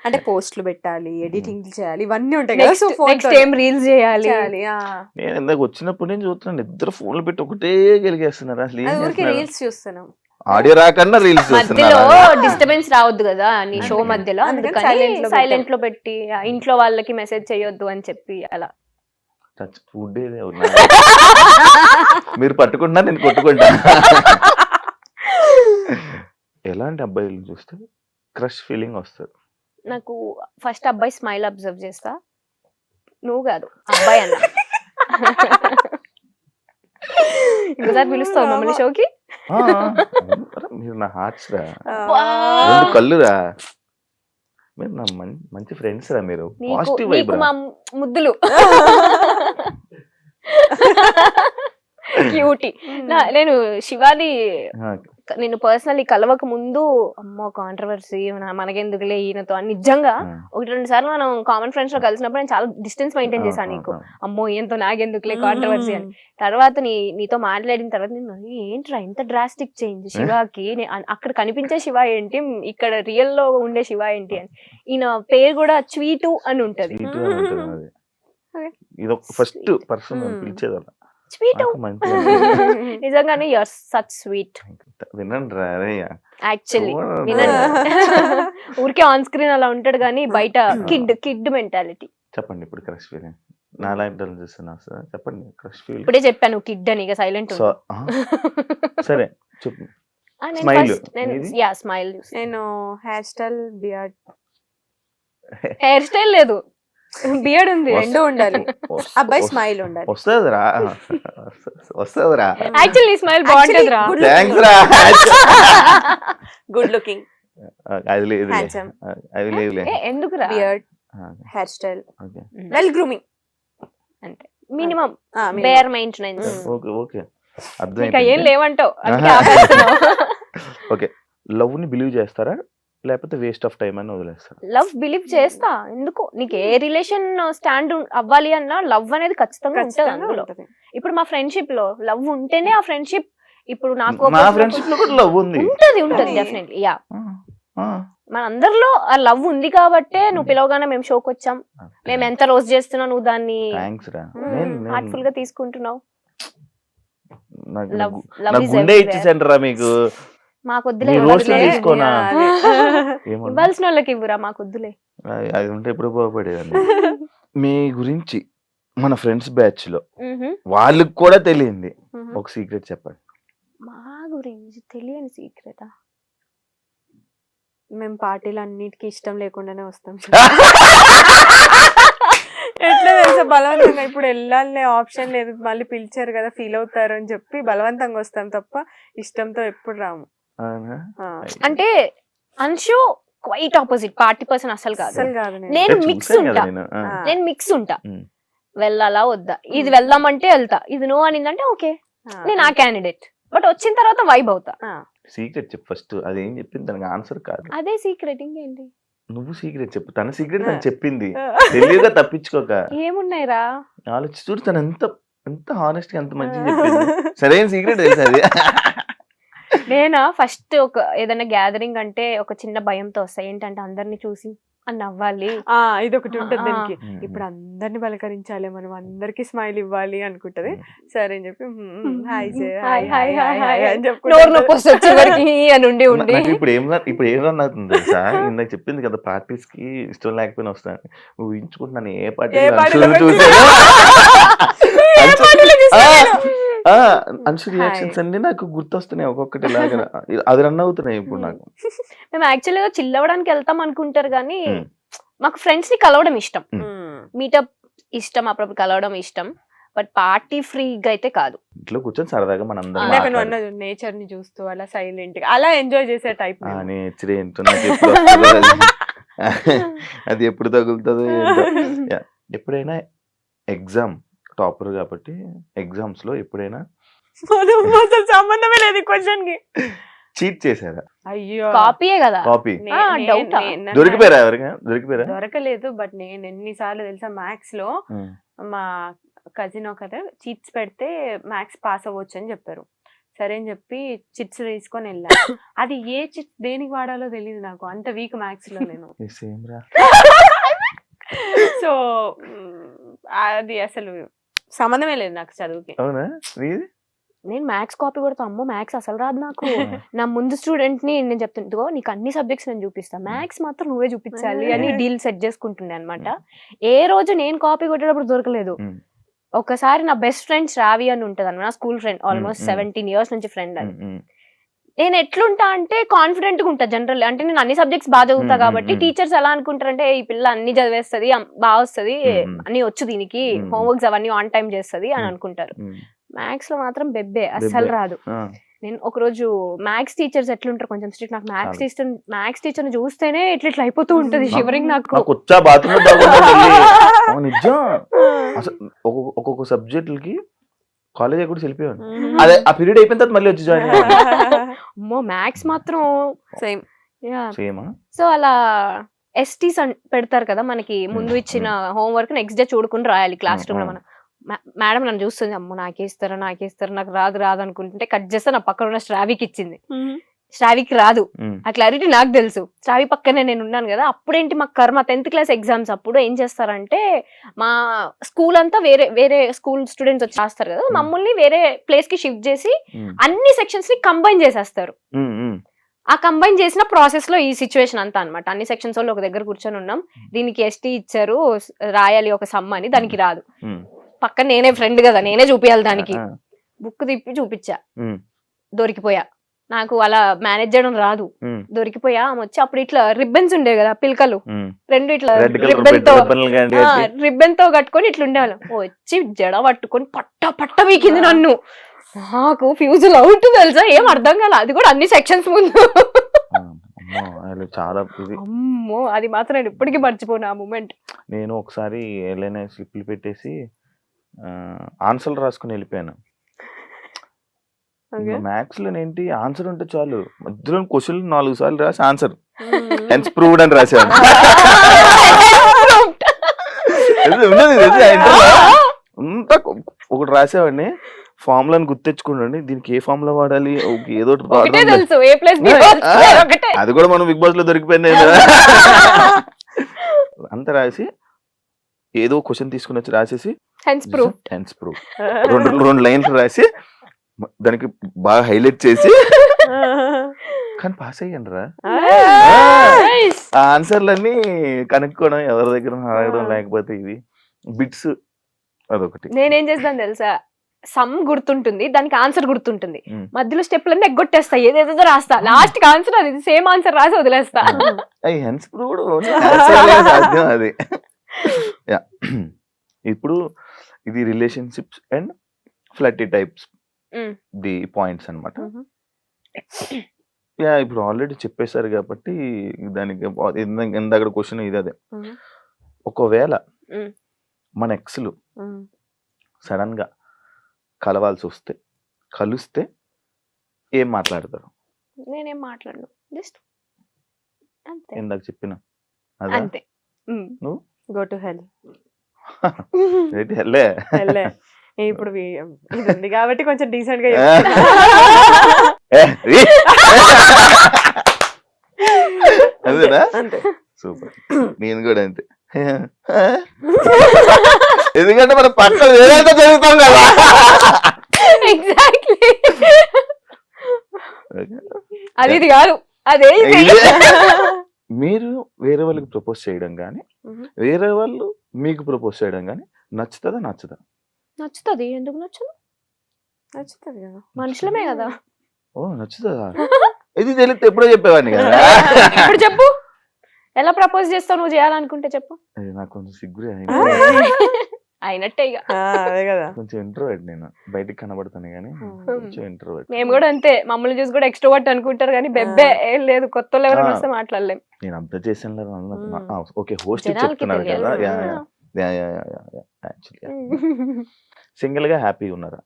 అంటే పోస్టులు పెట్టాలి, ఎడిటింగ్ చేయాలి, ఇవన్నీ ఉంటాయి కదా. సో నెక్స్ట్ ఏం రీల్స్ చేయాలి. నేను ఇందాక వచ్చినప్పుడు నేను చూస్తున్నాను, ఇద్దరు ఫోన్లు పెట్టి ఒకటే గెలిగేస్తున్నారు. అసలు ఏం ఊరికి చేస్తున్నారు? రీల్స్ చూస్తున్నాం. ఆడియో రాకన్నా రీల్స్ మధ్యలో చూస్తున్నారు. డిస్టర్బెన్స్ రావద్దు కదా నీ షో మధ్యలో, అందుకని అందుకని silent లో సైలెంట్ లో పెట్టి ఇంట్లో వాళ్ళకి మెసేజ్ చేయొద్దు అని చెప్పి అలా. ఫుడ్ మీరు పట్టుకుంటున్నా, నేను కొట్టుకుంటా. ఎలాంటి అబ్బాయిలు చూస్తే క్రష్ ఫీలింగ్ వస్తుంది? నాకు ఫస్ట్ అబ్బాయి స్మైల్ అబ్జర్వ్ చేస్తా. నువ్వు కాదు అబ్బాయి అన్న. ఇంకోసారి పిలుస్తావు మమ్మల్ని షోకి? ఆ, మీరు నా హార్ట్స్ రా, 2 కళ్ళురా, మీరు నా మంచి ఫ్రెండ్స్ రా, మీరు పాజిటివ్ వైబ్ నీకు రా. మా ముద్దులు క్యూటీ. నేను శివాని నేను పర్సనల్లీ కలవక ముందు అమ్మో కాంట్రవర్సీ మనకెందుకులే ఈయనతో అని నిజంగా 1-2 సార్లు మనం కామన్ ఫ్రెండ్స్ లో కలిసినప్పుడు నేను చాలా డిస్టెన్స్ మెయింటైన్ చేశాను. నీకు అమ్మో ఈయనతో నాకెందుకులే కాంట్రవర్సీ అని. తర్వాత నీతో మాట్లాడిన తర్వాత నేను ఏంట్రా ఇంత డ్రాస్టిక్ చేంజ్ శివాకి, అక్కడ కనిపించే శివ ఏంటి, ఇక్కడ రియల్ లో ఉండే శివ ఏంటి అని. ఈయన పేరు కూడా స్వీటు అని ఉంటది. ఇది ఒక ఫస్ట్ పర్సన్ పిలిచేది అలా. స్వీటు నిజంగానే యూఆర్ సచ్ స్వీట్. వినండి రా యాక్చువల్లీ వినండి. ఊరికే ఆన్ స్క్రీన్ అలా ఉంటాడు కానీ బయట కిడ్ మెంటాలిటీ. చెప్పండి ఇప్పుడు క్రష్ ఫీలింగ్. నా లైఫ్ చూస్తున్నా సార్, చెప్పండి క్రష్ ఫీలింగ్. ఇప్పుడే చెప్పాను కిడ్ అని, ఇక సైలెంట్. సరే చెప్పు. స్మైల్. స్మైల్. నేను hair style, beard. Hair style లేదు, బియర్డ్ ఉంది. రెండు ఉండాలి. అబ్బాయి స్మైల్ ఉండాలి. వస్తుందిరా, వస్తుందిరా. యాక్చువల్లీ స్మైల్ బాగుంటుంది రా. థ్యాంక్స్ రా. గుడ్ లుకింగ్, అది లేదు, హ్యాండ్సమ్. అది లేదు. ఎందుకు రా? Beard, hair style, well grooming, అంటే minimum bare maintenance. Okay okay, ఇంకా అర్థం. ఏం లేవంటావు. ఓకే, లవ్ ని బిలీవ్ చేస్తారా లేకపోతే వేస్ట్ ఆఫ్ టైం అని వదిలేస్తారా? లవ్ బిలీవ్ చేస్తా. ఎందుకు, నీకు ఏ రిలేషన్ స్టాండ్ అవ్వాలి అన్నా లవ్ అనేది ఖచ్చితంగా ఉంటుంది అందులో. ఇప్పుడు మా ఫ్రెండ్షిప్ లో లవ్ ఉంటేనే ఆ ఫ్రెండ్షిప్. ఇప్పుడు నాకు నా ఫ్రెండ్షిప్ లో కూడా లవ్ ఉంది. ఉంటది డెఫినెట్లీ. యా, మన అందరిలో ఆ లవ్ ఉంది కాబట్టే నువ్వు పిలవగానే మేము షోకి వచ్చాం. మేము ఎంత రోజు చేస్తున్నావు, నువ్వు దాన్ని హార్ట్ఫుల్ గా తీసుకుంటున్నావు. గుండె ఇచ్చేసండి రా మీకు. మాకొద్దులే, ఇవ్వాల్సిన వాళ్ళకి ఇవ్వరా, మాకొద్దులే. అది ఉంటే ఎప్పుడు బాగుపడేదండి. మీ గురించి మన ఫ్రెండ్స్ బ్యాచ్ లో వాళ్ళకి కూడా తెలియంది ఒక సీక్రెట్ చెప్పండి. మా గురించి తెలియని సీక్రెటా? మేము పార్టీలు అన్నిటికీ ఇష్టం లేకుండానే వస్తాం. ఎట్లా తెలుసా బలవంతంగా ఇప్పుడు వెళ్ళాలనే ఆప్షన్ లేదు, మళ్ళీ పిలిచారు కదా ఫీల్ అవుతారు అని చెప్పి బలవంతంగా వస్తాం తప్ప ఇష్టంతో ఎప్పుడు రాము. అవునా? ఆ, అంటే Anshu quite opposite, party person అసలు కాదు. అసలు కాదు నేను. నేను చూసాను మిక్స్ కదా ఉంటా, నేను. ఆ, నేను మిక్స్ ఉంటా. ఉమ్. వెళ్ళాలా వద్దా, ఇది వెళ్దామంటే వెళ్తా, ఇది నో అనిందంటే ఓకే ఆ, నేను ఆ క్యాండిడేట్. బట్ వచ్చిన తర్వాత వైబ్ అవుతా. ఆ, సీక్రెట్ చెప్పు ఫస్ట్, అదేం చెప్పింది దానికి ఆన్సర్ కాదు. అదే సీక్రెట్, ఇంకేంటి నువ్వు సీక్రెట్ చెప్పు, తన సీక్రెట్ తను చెప్పింది, ఆ. తెలియగా తప్పించుకోక. ఏమున్నాయిరా? ఆలోచి చూడు తను ఎంత ఎంత హానెస్ట్ గా ఎంత మంచిగా చెప్పింది. సరైన సీక్రెట్ తెలుసు అది. నేనా ఫస్ట్ ఒక ఏదైనా గ్యాదరింగ్ అంటే ఒక చిన్న భయంతో వస్తా, ఏంటంటే అందరిని చూసి అని నవ్వాలి. ఆ, ఇది ఒకటి ఉంటుంది ఆ, దానికి. ఉమ్. ఇప్పుడు అందరిని పలకరించాలి, మనం అందరికి స్మైల్ ఇవ్వాలి అనుకుంటది. సరే అని చెప్పి hi hi hi hi hi అని నోరు చెప్పుకుంటా. నొప్పి వస్తుంది చివరికి అని ఉండి ఉండి. నాకు ఇప్పుడు ఏం రన్ అవుతుంది తెలుసా, ఇందాక చెప్పింది కదా పార్టీస్ కి ఇష్టం లేకపోయినా వస్తాను, ఊహించుకుంటున్నాను ఏ ఏ పార్టీ party లో చూసాను. ఏ partyలో చూసాను? అంశు రియాక్షన్స్ అన్ని నాకు గుర్తొస్తున్నాయి ఒక్కొక్కటి లాగా, అది రన్ అవుతున్నాయి ఇప్పుడు నాకు. మేము యాక్చువల్గా చిల్ అవ్వడానికి వెళ్తాం అనుకుంటారు కానీ ఉమ్. మాకు ఫ్రెండ్స్ ని కలవడం ఇష్టం, ఉమ్. మీటప్ ఇష్టం, అప్పుడప్పుడు కలవడం ఇష్టం. బట్ పార్టీ ఫ్రీగా అయితే కాదు. ఇంట్లో కూర్చొని సరదాగా మన ఇందాక అందరం నువ్వు అన్నది నేచర్ ని చూస్తూ అలా సైలెంట్ గా అలా ఎంజాయ్ చేసే టైప్. నేచర్ ఏంటో నాకు ఎప్పుడు వస్తుందో అది. అది ఎప్పుడు తగులుతుందో ఏంటో. Yeah. ఎప్పుడైనా ఎగ్జామ్ టాపర్ కాబట్టి ఎగ్జామ్స్ లో ఎప్పుడైనా అసలు సంబంధమే లేదు క్వశ్చన్ కి. చీట్ చేశారా? అయ్యో కాపీయే కదా. కాపీ doubt ఆ? దొరికిపోయారా ఎవరికైనా? దొరికిపోయారా? దొరకలేదు. బట్ నేను ఎన్నిసార్లు తెలుసా మ్యాథ్స్ లో ఉమ్. మా కజిన్ ఒకరు చిట్స్ పెడితే మ్యాథ్స్ పాస్ అవ్వచ్చు అని చెప్పారు. సరే అని చెప్పి చిట్స్ తీసుకొని వెళ్ళా. అది ఏ చిట్స్ దేనికి వాడాలో తెలియదు నాకు, అంత వీక్ మ్యాథ్స్ లో నేను. సేమ్ రా. సో అది అసలు సంబంధమే లేదు నాకు చదువుకి. అవునా? నీది? నేను మ్యాథ్స్ కాపీ కొడతా, అమ్మో మ్యాథ్స్ అసలు రాదు నాకు. నా ముందు స్టూడెంట్ ని నేను చెప్తుంటో నీకు అన్ని సబ్జెక్ట్స్ నేను చూపిస్తా, మ్యాథ్స్ మాత్రం నువ్వే చూపించాలి అని డీల్ సెట్ చేసుకుంటుండే అనమాట. ఏ రోజు నేను కాపీ కొట్టేటప్పుడు దొరకలేదు. ఉమ్. ఒకసారి నా బెస్ట్ ఫ్రెండ్ శ్రావి అని ఉంటది అన్నమాట, నా స్కూల్ ఫ్రెండ్, ఆల్మోస్ట్ 17 years నుంచి ఫ్రెండ్ అది. నేను ఎట్లుంటా అంటే కాన్ఫిడెంట్ గా ఉంటా జనరల్, అంటే నేను అన్ని సబ్జెక్ట్స్ బాగా చదువుతా కాబట్టి టీచర్స్ ఎలా అనుకుంటారంటే ఈ పిల్ల అన్ని చదివేస్తుంది, బాగా వస్తుంది, అన్ని వచ్చు దీనికి, హోంవర్క్స్ అవన్నీ ఆన్ టైం చేస్తుంది అని అనుకుంటారు. మ్యాథ్స్ లో మాత్రం బెబ్బే అస్సలు రాదు. నేను ఒక రోజు మ్యాథ్స్ టీచర్స్ ఎట్లుంటారు కొంచెం స్ట్రిక్ట్, నాకు మ్యాథ్స్ టీచర్ ని చూస్తేనే ఇట్లా అయిపోతూ ఉంటది షివరింగ్ నాకు. వచ్చా బాత్రూమ్ నిజం. అసలు ఒక్కొక్క సబ్జెక్టులకి కాలేజ్ కూడా వెళ్ళిపోయాను. అదే ఆ పీరియడ్ అయిపోయిన తర్వాత మళ్ళీ వచ్చి జాయిన్ అయ్యాను. అమ్మో మ్యాథ్స్ మాత్రం సేమ్. సేమా? సో అలా ఎస్టీస్ పెడతారు కదా మనకి, ముందు ఇచ్చిన హోంవర్క్ నెక్స్ట్ డే చూడుకుని రాయాలి క్లాస్ రూమ్ లో. మనం మేడం నన్ను చూస్తుంది, అమ్మో నాకేస్తారు నాకు రాదు అనుకుంటుంటే కట్ చేస్తే నా పక్కన ఉన్న శ్రావికి ఇచ్చింది. శ్రావికి రాదు, ఆ క్లారిటీ నాకు తెలుసు. శ్రావి పక్కనే నేను ఉన్నాను కదా. అప్పుడేంటి మా కర్మ 10th క్లాస్ ఎగ్జామ్స్ అప్పుడు ఏం చేస్తారంటే మా స్కూల్ అంతా వేరే స్కూల్ స్టూడెంట్స్ వచ్చి రాస్తారు కదా, మమ్మల్ని వేరే ప్లేస్ కి షిఫ్ట్ చేసి అన్ని సెక్షన్స్ ని కంబైన్ చేసేస్తారు. ఆ కంబైన్ చేసిన ప్రాసెస్ లో ఈ సిచ్యువేషన్ అంతా అనమాట. అన్ని సెక్షన్స్ వాళ్ళు ఒక దగ్గర కూర్చొని ఉన్నాం, దీనికి ఎస్టీ ఇచ్చారు రాయాలి ఒక సమ్ అని, దానికి రాదు. పక్కన నేనే ఫ్రెండ్ కదా, నేనే చూపించాలి దానికి. బుక్ తిప్పి చూపించా, దొరికిపోయా. నాకు అలా మేనేజ్ చేయడం రాదు, దొరికిపోయా. ఆమె వచ్చి అప్పుడు ఇట్లా రిబ్బన్స్ ఉండే కదా పిల్కలు, రెండు ఇట్లా రిబ్బన్ తో కట్టుకొని ఇట్లా ఉండేవాళ్ళం. వచ్చి జడ పట్టుకొని పట్ట వీకింది నన్ను. నాకు ఫ్యూజుల్ అవుట్ తెలుసా, ఏం అర్థం కాల. అది కూడా అన్ని సెక్షన్స్ ముందు. చాలా అమ్మో, అది మాత్రం నేను ఇప్పటికీ మర్చిపోను ఆ మూమెంట్. నేను ఒకసారి ఏదైనా స్లిప్లు పెట్టేసి ఆన్సర్లు రాసుకుని వెళ్ళిపోయాను. మ్యాథ్స్ లో ఏంటి ఆన్సర్ ఉంటే చాలు, మధ్యలో క్వశ్చన్ 4 సార్లు రాసి ఆన్సర్ హెన్స్ ప్రూవ్డ్ అని రాశాను. అంతా ఒకటి రాసేవాడిని, ఫార్ములాని గుర్తెచ్చుకోండి, దీనికి ఏ ఫార్ములా వాడాలి, ఏదో అది కూడా మనం బిగ్ బాస్ లో దొరికిపోయింది. అంత రాసి ఏదో క్వశ్చన్ తీసుకుని వచ్చి రాసేసి హెన్స్ ప్రూవ్ 2 లైన్లు రాసి దానికి బాగా హైలైట్ చేసి కానీ పాస్ అయ్యాను రా. ఆ ఆన్సర్లన్నీ కనుక్కోవడం, ఎవరి దగ్గర అడగడం, లేకపోతే ఇవి బిట్స్ అదొకటి. నేనేం చేస్తాను తెలుసా, సమ్ గుర్తుంటుంది, దానికి ఆన్సర్ గుర్తుంటుంది, మధ్యలో స్టెప్లన్నీ ఎగ్గొట్టేస్తా, ఏదేదో రాస్తా, లాస్ట్ కి ఆన్సర్ అది సేమ్ ఆన్సర్ రాసి వదిలేస్తా. హెన్స్ ప్రూవ్డ్ సాధ్యం అది. ఇప్పుడు ఇది relationships and flirty types Mm. The points అన్నమాట. Mhm. యా ఇప్పుడు ఆల్రెడీ చెప్పేశారు కాబట్టి దానికి ఇందాక క్వశ్చన్ ఇది అదే. Mhm. ఒకవేళ Mm. మన ఎక్స్లు Mm. సడన్ గా కలవాల్సి వస్తే కలిస్తే ఏం మాట్లాడతారు? నేనేం మాట్లాడను, జస్ట్ అంతే ఇందాక చెప్పిన అదా అంతే. నువ్వు గో టు హెల్. ఏంటి హెల్లే? హెల్లే. ఇప్పుడు ఇది ఉంది కాబట్టి కొంచెం డీసెంట్ గా అదేనా? అంతే. సూపర్. నేను కూడా అంతే. ఎందుకంటే మన పక్కన వేరేంత చదువుతాం కదా. ఎగ్జాక్ట్లీ, అది ఇది కాదు అదే ఇది. మీరు వేరే వాళ్ళకి ప్రపోజ్ చేయడం కానీ వేరే వాళ్ళు మీకు ప్రపోజ్ చేయడం కానీ నచ్చుతుందా నచ్చదా? నచ్చుతుంది, ఎందుకు నచ్చదు? నచ్చుతుంది కదా, మనుషులమే కదా. ఓ నచ్చుతుందా? ఇది తెలిస్తే ఎప్పుడో చెప్పేవాడిని కదా. ఇప్పుడు చెప్పు, ఎలా ప్రపోజ్ చేస్తావు? నువ్వు చేయాలనుకుంటే చెప్పు. అది నాకు కొంచెం సిగ్గు అయినట్టే ఇక. అదే కదా. కొంచెం ఇంట్రోవర్ట్ నేను, బయటికి కనబడతాను కానీ కొంచెం ఇంట్రోవర్ట్. మేము కూడా అంతే, మమ్మల్ని చూసి కూడా ఎక్స్ట్రోవర్ట్ అనుకుంటారు కానీ బెబ్బే ఏం లేదు. కొత్త వాళ్ళు ఎవరైనా వస్తే మాట్లాడలేం. నేను అంత చేసాను. ఓకే, హోస్ట్ జనాలకి చెప్తున్నారు తెలియాలి. కదా. యాక్చువల్లీ సింగిల్ గా హ్యాపీగా ఉన్నారా?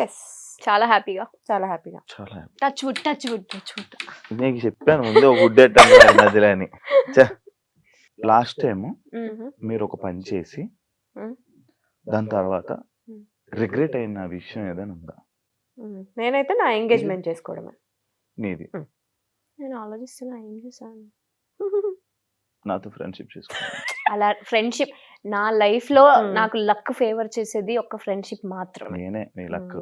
ఎస్, చాలా హ్యాపీగా, చాలా హ్యాపీగా. చాలా happy. Touch wood touch wood touch wood. నీకు చెప్పాను ముందే ఒక గుడ్ మధ్యలో అని. లాస్ట్ టైం మీరు ఒక పని చేసి దాని తర్వాత రిగ్రెట్ అయిన విషయం ఏదైనా ఉందా? నేనైతే నా ఎంగేజ్మెంట్ చేసుకోవడమే. నీది? నేను ఆలోచిస్తున్నా ఏం చేశాను. నాతో ఫ్రెండ్షిప్ చేసుకోవాలి. అలా ఫ్రెండ్షిప్ నా లైఫ్ లో నాకు లక్ ఫేవర్ చేసేది ఒక ఫ్రెండ్షిప్ మాత్రమే. నేనే నీ లక్.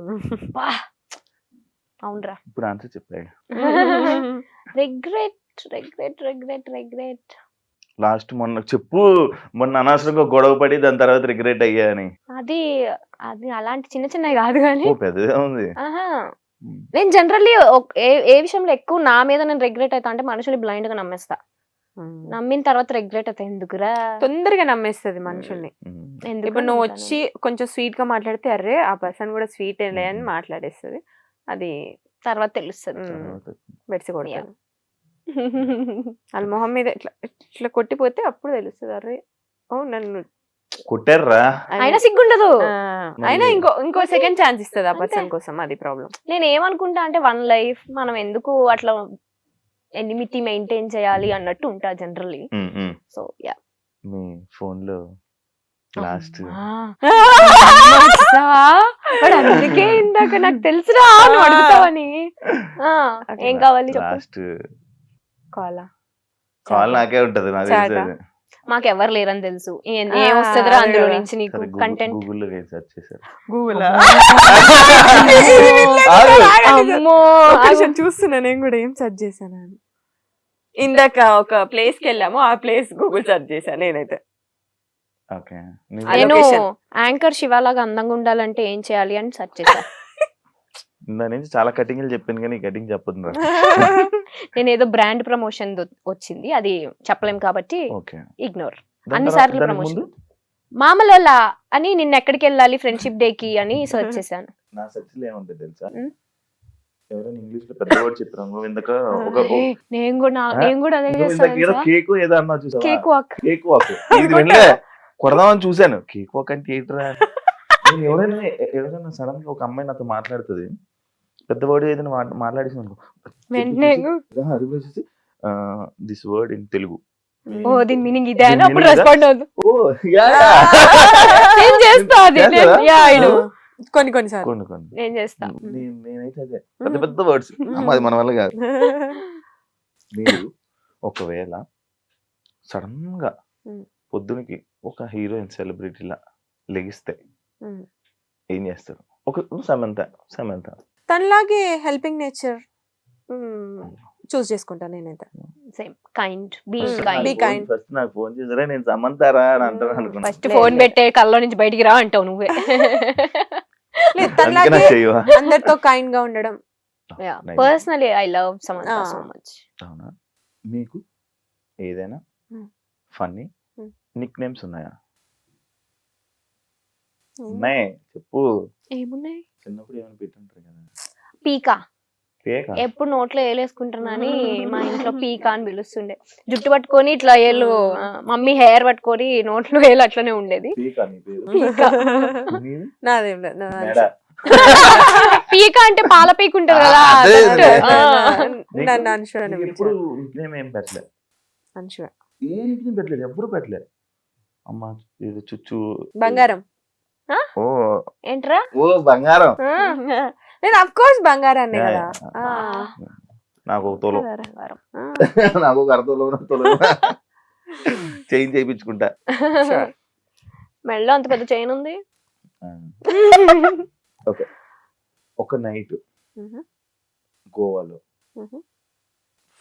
అవునరా. ఇప్పుడు ఆన్సర్ చెప్పాయి. Regret regret regret regret. Last మొన్న చెప్పు, మొన్న అనవసరంగా గొడవ పడి దాని తర్వాత రిగ్రెట్ అయ్యా అని. అది అది అలాంటి చిన్న చిన్నవి కాదు కానీ పెద్దగా ఉంది. నేను జనరల్లీ ఏ విషయంలో ఎక్కువ నా మీద నేను రిగ్రెట్ అవుతా అంటే మనుషులు బ్లైండ్ గా నమ్మేస్తా. నమ్మిన తర్వాత రిగ్రెట్ అవుతా. ఎందుకురా? తొందరగా నమ్మేస్తుంది మనుషుల్ని. ఇప్పుడు నువ్వు వచ్చి కొంచెం స్వీట్ గా మాట్లాడితే అరే ఆ పర్సన్ కూడా స్వీట్ ఏలే అని మాట్లాడేస్తుంది. అది తర్వాత తెలుస్తుంది. బెడ్సి కొడతాను వాళ్ళ మొహం మీద ఇట్లా ఇట్లా కొట్టిపోతే అప్పుడు తెలుస్తుంది అరే ఓ నన్ను కొట్టారా. అయినా సిగ్గుండదు. అయినా ఇంకో సెకండ్ ఛాన్స్ ఇస్తుంది ఆ పర్సన్ కోసం. అది ప్రాబ్లం. నేను ఏమనుకుంటా అంటే వన్ లైఫ్ మనం ఎందుకు అట్లా ఎనిమిటీ మెయింటైన్ చేయాలి అన్నట్టు ఉంటా జనరల్లీ. So yeah. మీ ఫోన్ లో లాస్ట్ అందుకే ఇందాక నాకు తెలుసురా నువ్వు అడుగుతావని. ఏం కావాలి? లాస్ట్ కాల్ నాకే ఉంటది. నాకు తెలుసు మాకు ఎవరు లేరని తెలుసు. ఏం వస్తుందిరా అందులో నుంచి నీకు కంటెంట్? గూగుల్లో సెర్చ్ చేశారు. గూగుల్ చూస్తున్నా నేను కూడా ఏం సెర్చ్ చేశాను అని. ఇందాక ఒక ప్లేస్ కి వెళ్ళాము, ఆ ప్లేస్ గూగుల్ సెర్చ్ చేశాను నేనైతే. నేను యాంకర్ శివాలాగా అందంగా ఉండాలంటే ఏం చేయాలి అని సెర్చ్ చేశా. దాని నుంచి చాలా కటింగ్లు చెప్పాను కానీ కటింగ్ చెప్పదు. నేను ఏదో బ్రాండ్ ప్రమోషన్ వచ్చింది, అది చెప్పలేం కాబట్టి ఇగ్నోర్. అన్ని సార్లు ప్రమోషన్ మామూలు అని నిన్న ఎక్కడికి వెళ్ళాలి ఫ్రెండ్షిప్ డే కి అని సర్చ్ చేశాను. నా సెర్చ్ లో ఏముంటుంది తెలుసా? ఎవరైనా ఇంగ్లీష్ లో పెద్ద వర్డ్ చెప్పాను. నేను కూడా అదే చేస్తాను. కేక్ ఏదో అన్నా చూసా. Cake walk. కేక్ వాక్ ఇది వెళ్ళే కొడదామని చూశాను. కేక్ వాక్ అంటే ఏంట్రా? ఎవరైనా సడన్ గా ఒక అమ్మాయి నాతో మాట్లాడుతుంది, పెద్ద వర్డ్ ఏదైనా మాట్లాడేసి అనుకో, దిస్ వర్డ్ ఇన్ తెలుగు. ఓ దీని మీనింగ్ ఇదే అని అప్పుడు రెస్పాండ్ అవుతుంది. నేను చేస్తా. నేనైతే అదే పెద్ద పెద్ద వర్డ్స్ అది మన వల్ల కాదు. మీరు ఒకవేళ సడన్ గా పొద్దునకి ఒక హీరోయిన్ సెలబ్రిటీలా లెగిస్తే ఏం చేస్తారు? ఒక సమంత తనలాగే హెల్పింగ్ నేచర్ చూస్ చేసుకుంటా నేనైతే. Same kind, be kind. First నాకు ఫోన్ చేసారా నేను సమంతారా అని అంటాను అనుకున్నా. ఫస్ట్ ఫోన్ పెట్టే కల్లో నుంచి బయటికి రా అంటావు నువ్వే. అందరితో కైండ్ గా ఉండడం. Personally I love Samantha so much. అవునా? మీకు ఏదైనా ఫన్నీ నిక్ నేమ్స్ ఉన్నాయా? ఉన్నాయి చెప్పు. ఏమున్నాయి? చిన్నప్పుడు ఏమైనా పెట్టుంటారు కదా. పీకా. పేక ఎప్పుడు నోట్లో ఏలేసుకుంటున్నాని మా ఇంట్లో పీకా అని పిలుస్తుండే. జుట్టు పట్టుకొని ఇట్లా ఏళ్ళు మమ్మీ హెయిర్ పట్టుకొని నోట్లో ఏలు అట్లనే ఉండేది. పీక నీ పేరు. పీకా. నీది? నాదేం లేదు, మెడ. పీక అంటే పాల పీక ఉంటది కదా. అదే, that. అదే. ఆ. నన్ను అన్షువ అని నీకు ఎప్పుడు నిక్నేమ్ ఏం పెట్టలేదు? అన్షువ. ఏ నిక్నేమ్ పెట్టలేదు, ఎప్పుడు పెట్టలేదు. అమ్మ ఇది చుచ్చు బంగారం. ఓ ఏంట్రా? ఓ బంగారం. నేను అఫ్ కోర్స్ బంగారాన్ని యా, కదా. యా. నాకు ఒక తోలు, బంగారం. నాకు ఒక అరతోలు చేంజ్ చేయించుకుంటా. మెడలో అంత పెద్ద చైన్ ఉంది. ఓకే, ఒక నైట్ గోవాలో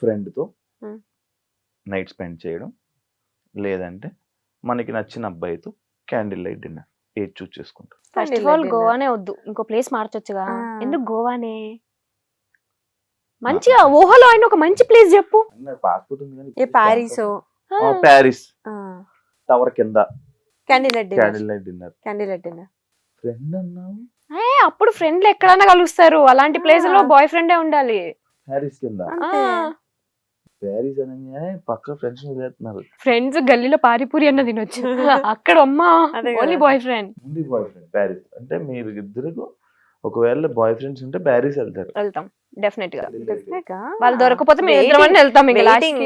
ఫ్రెండ్ తో నైట్ స్పెండ్ చేయడం, లేదంటే మనకి నచ్చిన అబ్బాయితో క్యాండిల్ లైట్ డిన్నర్, ఏది చూస్ చేసుకుంటాం? ఫస్ట్ ఆఫ్ ఆల్ గోవానే వద్దు, ఇంకో ప్లేస్ మార్చొచ్చుగా. ఎందుకు గోవానే? మంచిగా ఊహలో అయిన ఒక మంచి ప్లేస్ చెప్పు. పాస్పోర్ట్ ఉంది కానీ ఏ ప్యారిసో, ప్యారిస్ టవర్ కింద candle light candle light dinner. Candle light dinner. Friend అన్నావు, అప్పుడు ఫ్రెండ్లు ఎక్కడైనా కలుస్తారు. అలాంటి ప్లేస్ లో బాయ్ ఫ్రెండే ఉండాలి. ప్యారిస్ కింద. ప్యారిస్ అనగానే పక్క ఫ్రెండ్స్ వదిలేస్తున్నారు. ఫ్రెండ్స్ గల్లీలో పారిపూరి అన్న తినొచ్చు, అక్కడ అమ్మా ఓన్లీ బాయ్ ఫ్రెండ్. ఉంది బాయ్ ఫ్రెండ్. ప్యారిస్ అంటే మీరు ఇద్దరు ఒకవేళ బాయ్ ఫ్రెండ్స్ ఉంటే ప్యారిస్ వెళ్తారు. వెళ్తాం డెఫినెట్ గా. వాళ్ళు దొరకపోతే మేము ఇద్దరం వెళ్తాం.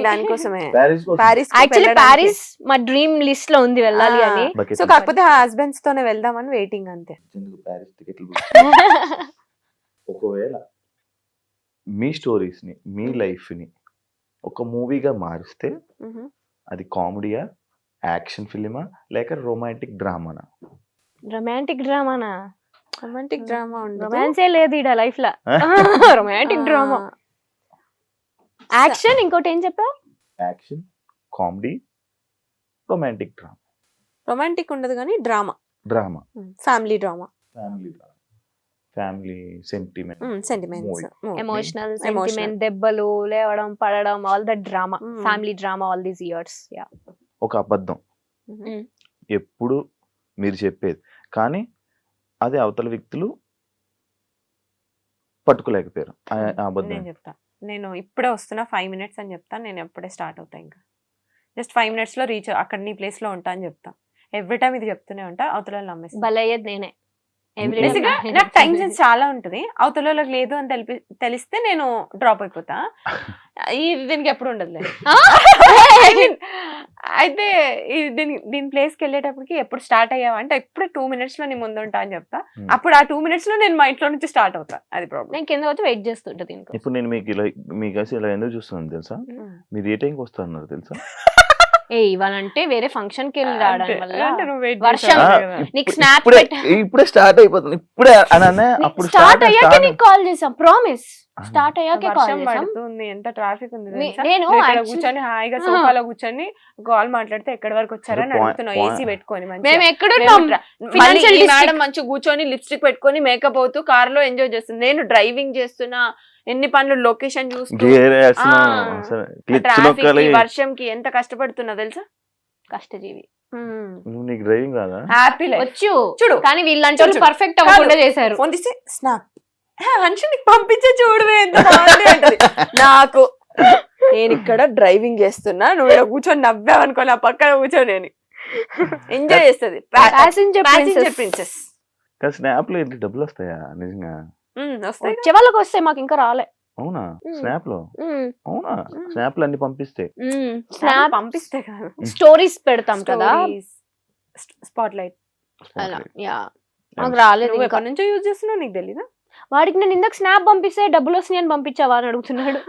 దానికోసమే ప్యారిస్ కోసం. ప్యారిస్ యాక్చువల్లీ ప్యారిస్ మా డ్రీమ్ లిస్ట్ లో ఉంది వెళ్ళాలి అని. Bucket so list. కాకపోతే హస్బెండ్స్ తోనే వెళ్దామని వెయిటింగ్ అంతే. ఎందుకు ప్యారిస్ టికెట్లు ఒకవేళ మీ స్టోరీస్ ని, మీ లైఫ్ ని ఒక మూవీగా మారిస్తే అది కామెడీయా, యాక్షన్ ఫిలిమా, లేక రొమాంటిక్ డ్రామానా? రొమాంటిక్ డ్రామానా? రొమాంటిక్ డ్రామా ఉండదు. రొమాన్సే లేదు ఈడ లైఫ్ లో. రొమాంటిక్ డ్రామా, యాక్షన్, ఇంకోటి ఏం చెప్పావు? Action, comedy, romantic drama. Romantic ఉండదు కానీ drama, drama, family drama, family drama, family sentiment, sentiments, emotional sentiment, దెబ్బలు, లేవడం, పడడం, all that drama, family drama, all these years. Yeah. ఒక అబద్ధం ఎప్పుడు మీరు చెప్పేది, కానీ అది అవతల వ్యక్తులు పట్టుకోలేకపోయారు. ఆ అబద్ధం నేను చెప్తా. నేను ఇప్పుడే వస్తున్నా 5 minutes అని చెప్తా. నేను ఎప్పుడే స్టార్ట్ అవుతా. ఇంకా జస్ట్ 5 minutes లో రీచ్ అక్కడ నీ ప్లేస్ లో ఉంటా అని చెప్తా. ఎవ్రీ టైం ఇది చెప్తూనే ఉంటా. అవతల నమ్మేస్తా. బలయ్యేది నేనే. బేసిక్గా నాకు టైం సెన్స్ చాలా ఉంటుంది. అవతల వాళ్ళకి లేదు అని తెలిస్తే నేను డ్రాప్ అయిపోతా. దీనికి ఎప్పుడు ఉండదులే. అయితే దీని ప్లేస్కి వెళ్ళేటప్పటికి ఎప్పుడు స్టార్ట్ అయ్యావా అంటే ఇప్పుడే 2 minutes లో నీ ముందు ఉంటా అని చెప్తా. అప్పుడు ఆ 2 minutes లో నేను మా ఇంట్లో నుంచి స్టార్ట్ అవుతా. అది ప్రాబ్లం. నేను కింద వచ్చి వెయిట్ చేస్తుంటా దీనికి. ఇప్పుడు నేను మీకు ఇలా ఎందుకు చూస్తున్నాను తెలుసా? మీరు ఏ టైంకి వస్తున్నారు తెలుసా? ఇవ్వాలంటే వేరే ఫంక్షన్ కి వెళ్ళి రావడం వల్ల వర్షం నీకు స్నాప్ ఇప్పుడే స్టార్ట్ అయిపోతుంది. ఇప్పుడే అప్పుడు స్టార్ట్ అయ్యాకే నీకు కాల్ చేసాం. ప్రామిస్, స్టార్ట్ అయ్యాకే కాల్ వర్షం చేసాం. పడుతుంది. ఎంత ట్రాఫిక్ ఉంది నేను కూర్చొని హాయిగా సోఫాలో కూర్చొని కాల్ మాట్లాడితే ఎక్కడి వరకు వచ్చారని అడుగుతున్నావు. ఏసీ పెట్టుకొని మేము ఎక్కడున్నాం? మేడం మంచిగా కూర్చొని లిప్స్టిక్ పెట్టుకొని మేకప్ అవుతూ కార్ లో ఎంజాయ్ చేస్తుంది. నేను డ్రైవింగ్ చేస్తున్నా, ఎన్ని పనులు లొకేషన్ చూస్తూ, వర్షంకి ఎంత కష్టపడుతున్నా తెలుసా? కష్టజీవి. నీకు డ్రైవింగ్ రాదా? హ్యాపీ వచ్చు చూడు. కానీ వీళ్ళంటే పర్ఫెక్ట్ అవ్వకుండా చేశారు. ఫోన్ తీసి స్నాప్ నీకు పంపించే చూడవే ఎంత బాగుంది అంటది. నాకు నేను ఇక్కడ డ్రైవింగ్ చేస్తున్నా, నువ్వు ఇక్కడ కూర్చొని నవ్వావనుకో నా పక్కన కూర్చొని నేను ఎంజాయ్ చేస్తుంది. Passenger princess. స్నాప్ లో డబ్బులు వస్తాయా నిజంగా? వచ్చే వాళ్ళకి వస్తాయి, మాకు ఇంకా రాలే. అవునా? స్నాప్ లో? అవునా? స్నాప్ లో అన్ని పంపిస్తే స్నాప్ పంపిస్తే కాదు, స్టోరీస్ పెడతాం కదా, స్పాట్ లైట్. మాకు రాలేదు. ఎప్పటి నుంచో యూజ్ చేస్తున్నావు నీకు తెలీదా? వాడికి నేను ఇందాక స్నాప్ పంపిస్తే డబ్బులు వస్తున్నాయి అని పంపించావా అని అడుగుతున్నాడు.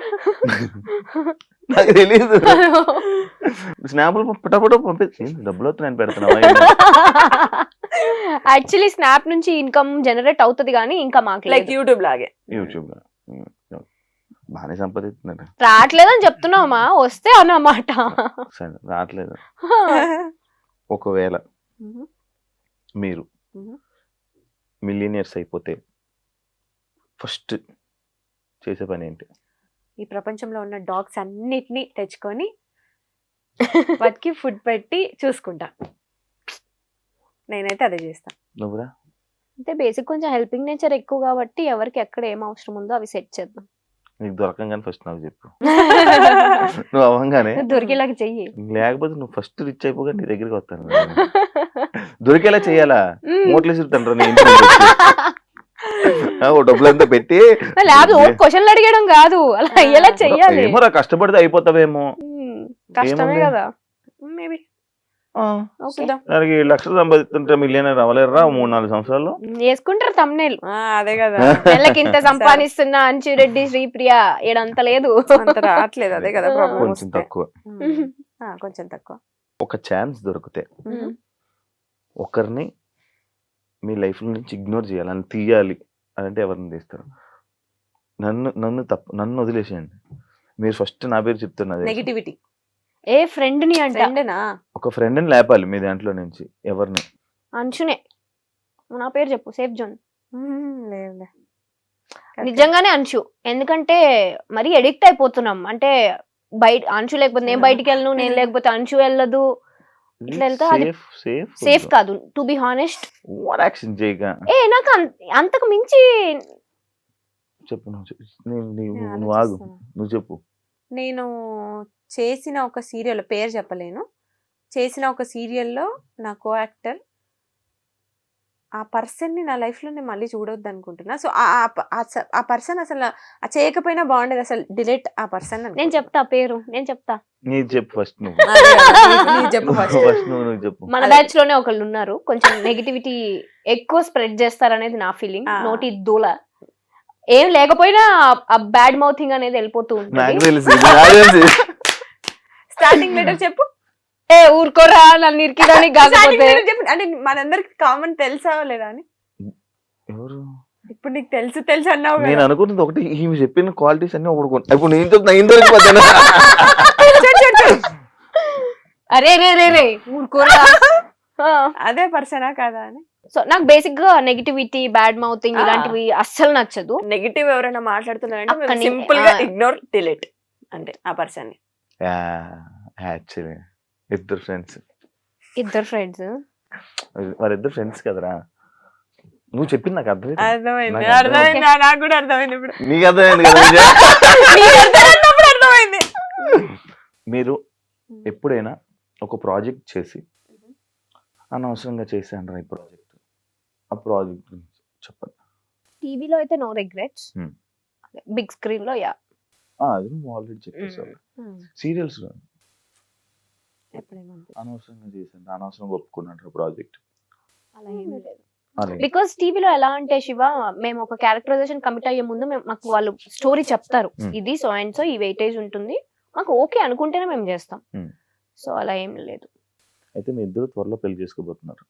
నాకు తెలీదు. స్నాప్ పంపించి డబ్బులు వస్తున్నాయని పెడుతున్నావా? యాక్చువల్లీ స్నాప్ నుంచి ఇన్కమ్ జనరేట్ అవుతుంది కానీ ఇంకా మాకు లైక్ యూట్యూబ్ లాగే. యూట్యూబ్ లో బాగానే సంపాదిస్తున్నారు. రావట్లేదని చెప్తున్నావా? వస్తే అన్నమాట. రావట్లేదు. ఒకవేళ మీరు మిలియనియర్స్ అయిపోతే ఫస్ట్ చేసే పని ఏంటి? ఈ ప్రపంచంలో ఉన్న డాగ్స్ అన్నిటినీ తెచ్చుకొని వాటికి ఫుడ్ పెట్టి చూసుకుంటా. నేనైతే అదే చేస్తా. నువ్వురా అంటే బేసిక్ కొంచెం హెల్పింగ్ నేచర్ ఎక్కువ కాబట్టి ఎవరికి ఎక్కడ ఏం అవసరం ఉందో అవి సెట్ చేద్దాం. నీకు దొరకంగానే ఫస్ట్ నాకు చెప్పు. నువ్వు అవ్వంగానే దొరికేలాగా చెయ్యి. లేకపోతే నువ్వు ఫస్ట్ రిచ్ అయిపోగా నీ దగ్గరికి వస్తాను. దొరికేలా చెయ్యాలా? మూటలు ఇస్తుంటారు నీ ఇంట్లో డబ్బులంతా పెట్టి క్వశ్చన్లు అడిగడం కాదు, అలా అయ్యేలా చెయ్యాలి. ఏమోరా కష్టపడితే అయిపోతావేమో. కష్టమే కదా. మేబీ దానికి లక్షలు సంపాదిస్తుంటే మిలియనర్ అవ్వలేరా 3-4 సంవత్సరాల్లో? వేసుకుంటారు తమ్నేల్. అదే కదా, నెలకి ఇంత సంపాదిస్తున్నా అంచురెడ్డి శ్రీప్రియ ఏడంత లేదు, అంత రావట్లేదు. అదే కదా ప్రాబ్లం. కొంచెం తక్కువ. కొంచెం తక్కువ. ఒక ఛాన్స్ దొరికితే ఒకరిని మీ లైఫ్ నుంచి ఇగ్నోర్ చేయాలి అని తీయాలి అంటే ఎవరిని తీస్తారు? నన్ను వదిలేసేయండి. మీరు ఫస్ట్ నా పేరు చెప్తున్నది నెగిటివిటీ. ఏ ఫ్రెండ్ ని అంటే ఒక ఫ్రెండ్ ని లేపాలి మీ దాంట్లో నుంచి. ఎవరిని? అంచునే. నా పేరు చెప్పు, సేఫ్ జోన్. నిజంగానే అంచు. ఎందుకంటే మరీ ఎడిక్ట్ అయిపోతున్నాం. అంటే బయట అంచు లేకపోతే నేను బయటికి వెళ్ళను, నేను లేకపోతే అంచు వెళ్ళదు. ఇట్లా వెళ్తా అది సేఫ్ కాదు. టు బి హానెస్ట్, నాకు అంతకు మించి చెప్పు. నువ్వు ఆగు, నువ్వు చెప్పు. నేను చేసిన ఒక సీరియల్ పేరు చెప్పలేను, చేసిన ఒక సీరియల్లో నా కో యాక్టర్ ఆ పర్సన్ ని నా లైఫ్ లో నేను మళ్ళీ చూడొద్దు అనుకుంటున్నా. సో ఆ పర్సన్ అసలు చేయకపోయినా బాగుండేది, అసలు డిలీట్ ఆ పర్సన్. నేను చెప్తా పేరు, నేను చెప్తా. చెప్పు ఫస్ట్ నువ్వు. మన బ్యాచ్ లోనే ఒకళ్ళు ఉన్నారు, కొంచెం నెగిటివిటీ ఎక్కువ స్ప్రెడ్ చేస్తారనేది నా ఫీలింగ్. నోటి దూల ఏం లేకపోయినా ఆ బ్యాడ్ మౌథింగ్ అనేది వెళ్ళిపోతూ ఉంటుంది. స్టార్టింగ్ లెటర్ చెప్పు. ఏ ఊరుకోరా, నన్ను ఇరికిదానికి కాకపోతే. అంటే మనందరికి కామన్ తెలుసా లేదా అని. ఎవరు ఇప్పుడు నీకు తెలుసు అన్నావు. నేను అనుకున్నది ఒకటి, ఈమె చెప్పిన క్వాలిటీస్ అన్ని ఒకటి. ఇప్పుడు నేను అరే రే రే రే ఊరుకోరా, అదే పర్సనా కాదా అని. సో నాకు బేసిక్ గా నెగిటివిటీ, బ్యాడ్ మౌతింగ్ ఇలాంటివి అస్సలు నచ్చదు. నెగిటివ్ ఎవరైనా మాట్లాడుతున్నారంటే సింపుల్ గా ఇగ్నోర్, డిలీట్ అంటే ఆ పర్సన్ ని. యాక్చువల్లీ ఇద్దరు ఫ్రెండ్స్ వాళ్ళిద్దరు ఫ్రెండ్స్ కదరా. నువ్వు చెప్పింది నాకు అర్థమైంది. నాకు కూడా అర్థమైంది. ఇప్పుడు నీకు అర్థమైంది కదా. అర్థమైంది. మీరు ఎప్పుడైనా ఒక ప్రాజెక్ట్ చేసి అనవసరంగా చేశాను ఈ ప్రాజెక్ట్, ఆ ప్రాజెక్ట్ గురించి చెప్పండి. టీవీలో అయితే నో రిగ్రెట్స్, బిగ్ స్క్రీన్ లో యా అది నువ్వు ఆల్రెడీ చెప్పేసావు. సీరియల్స్ లో అనవసరంగా చేశాను, అనవసరంగా ఒప్పుకున్నాడు ప్రాజెక్ట్. అలా ఏమీ లేదు. బికాస్ టీవీలో ఎలా అంటే శివ, మేము ఒక క్యారెక్టరైజేషన్ కమిట్ అయ్యే ముందు మాకు వాళ్ళు స్టోరీ చెప్తారు, ఇది సో అండ్ సో ఈ వెయిటేజ్ ఉంటుంది, మాకు ఓకే అనుకుంటేనే మేము చేస్తాం. సో అలా ఏం లేదు. అయితే మీ ఇద్దరు త్వరలో పెళ్లి చేసుకోబోతున్నారు.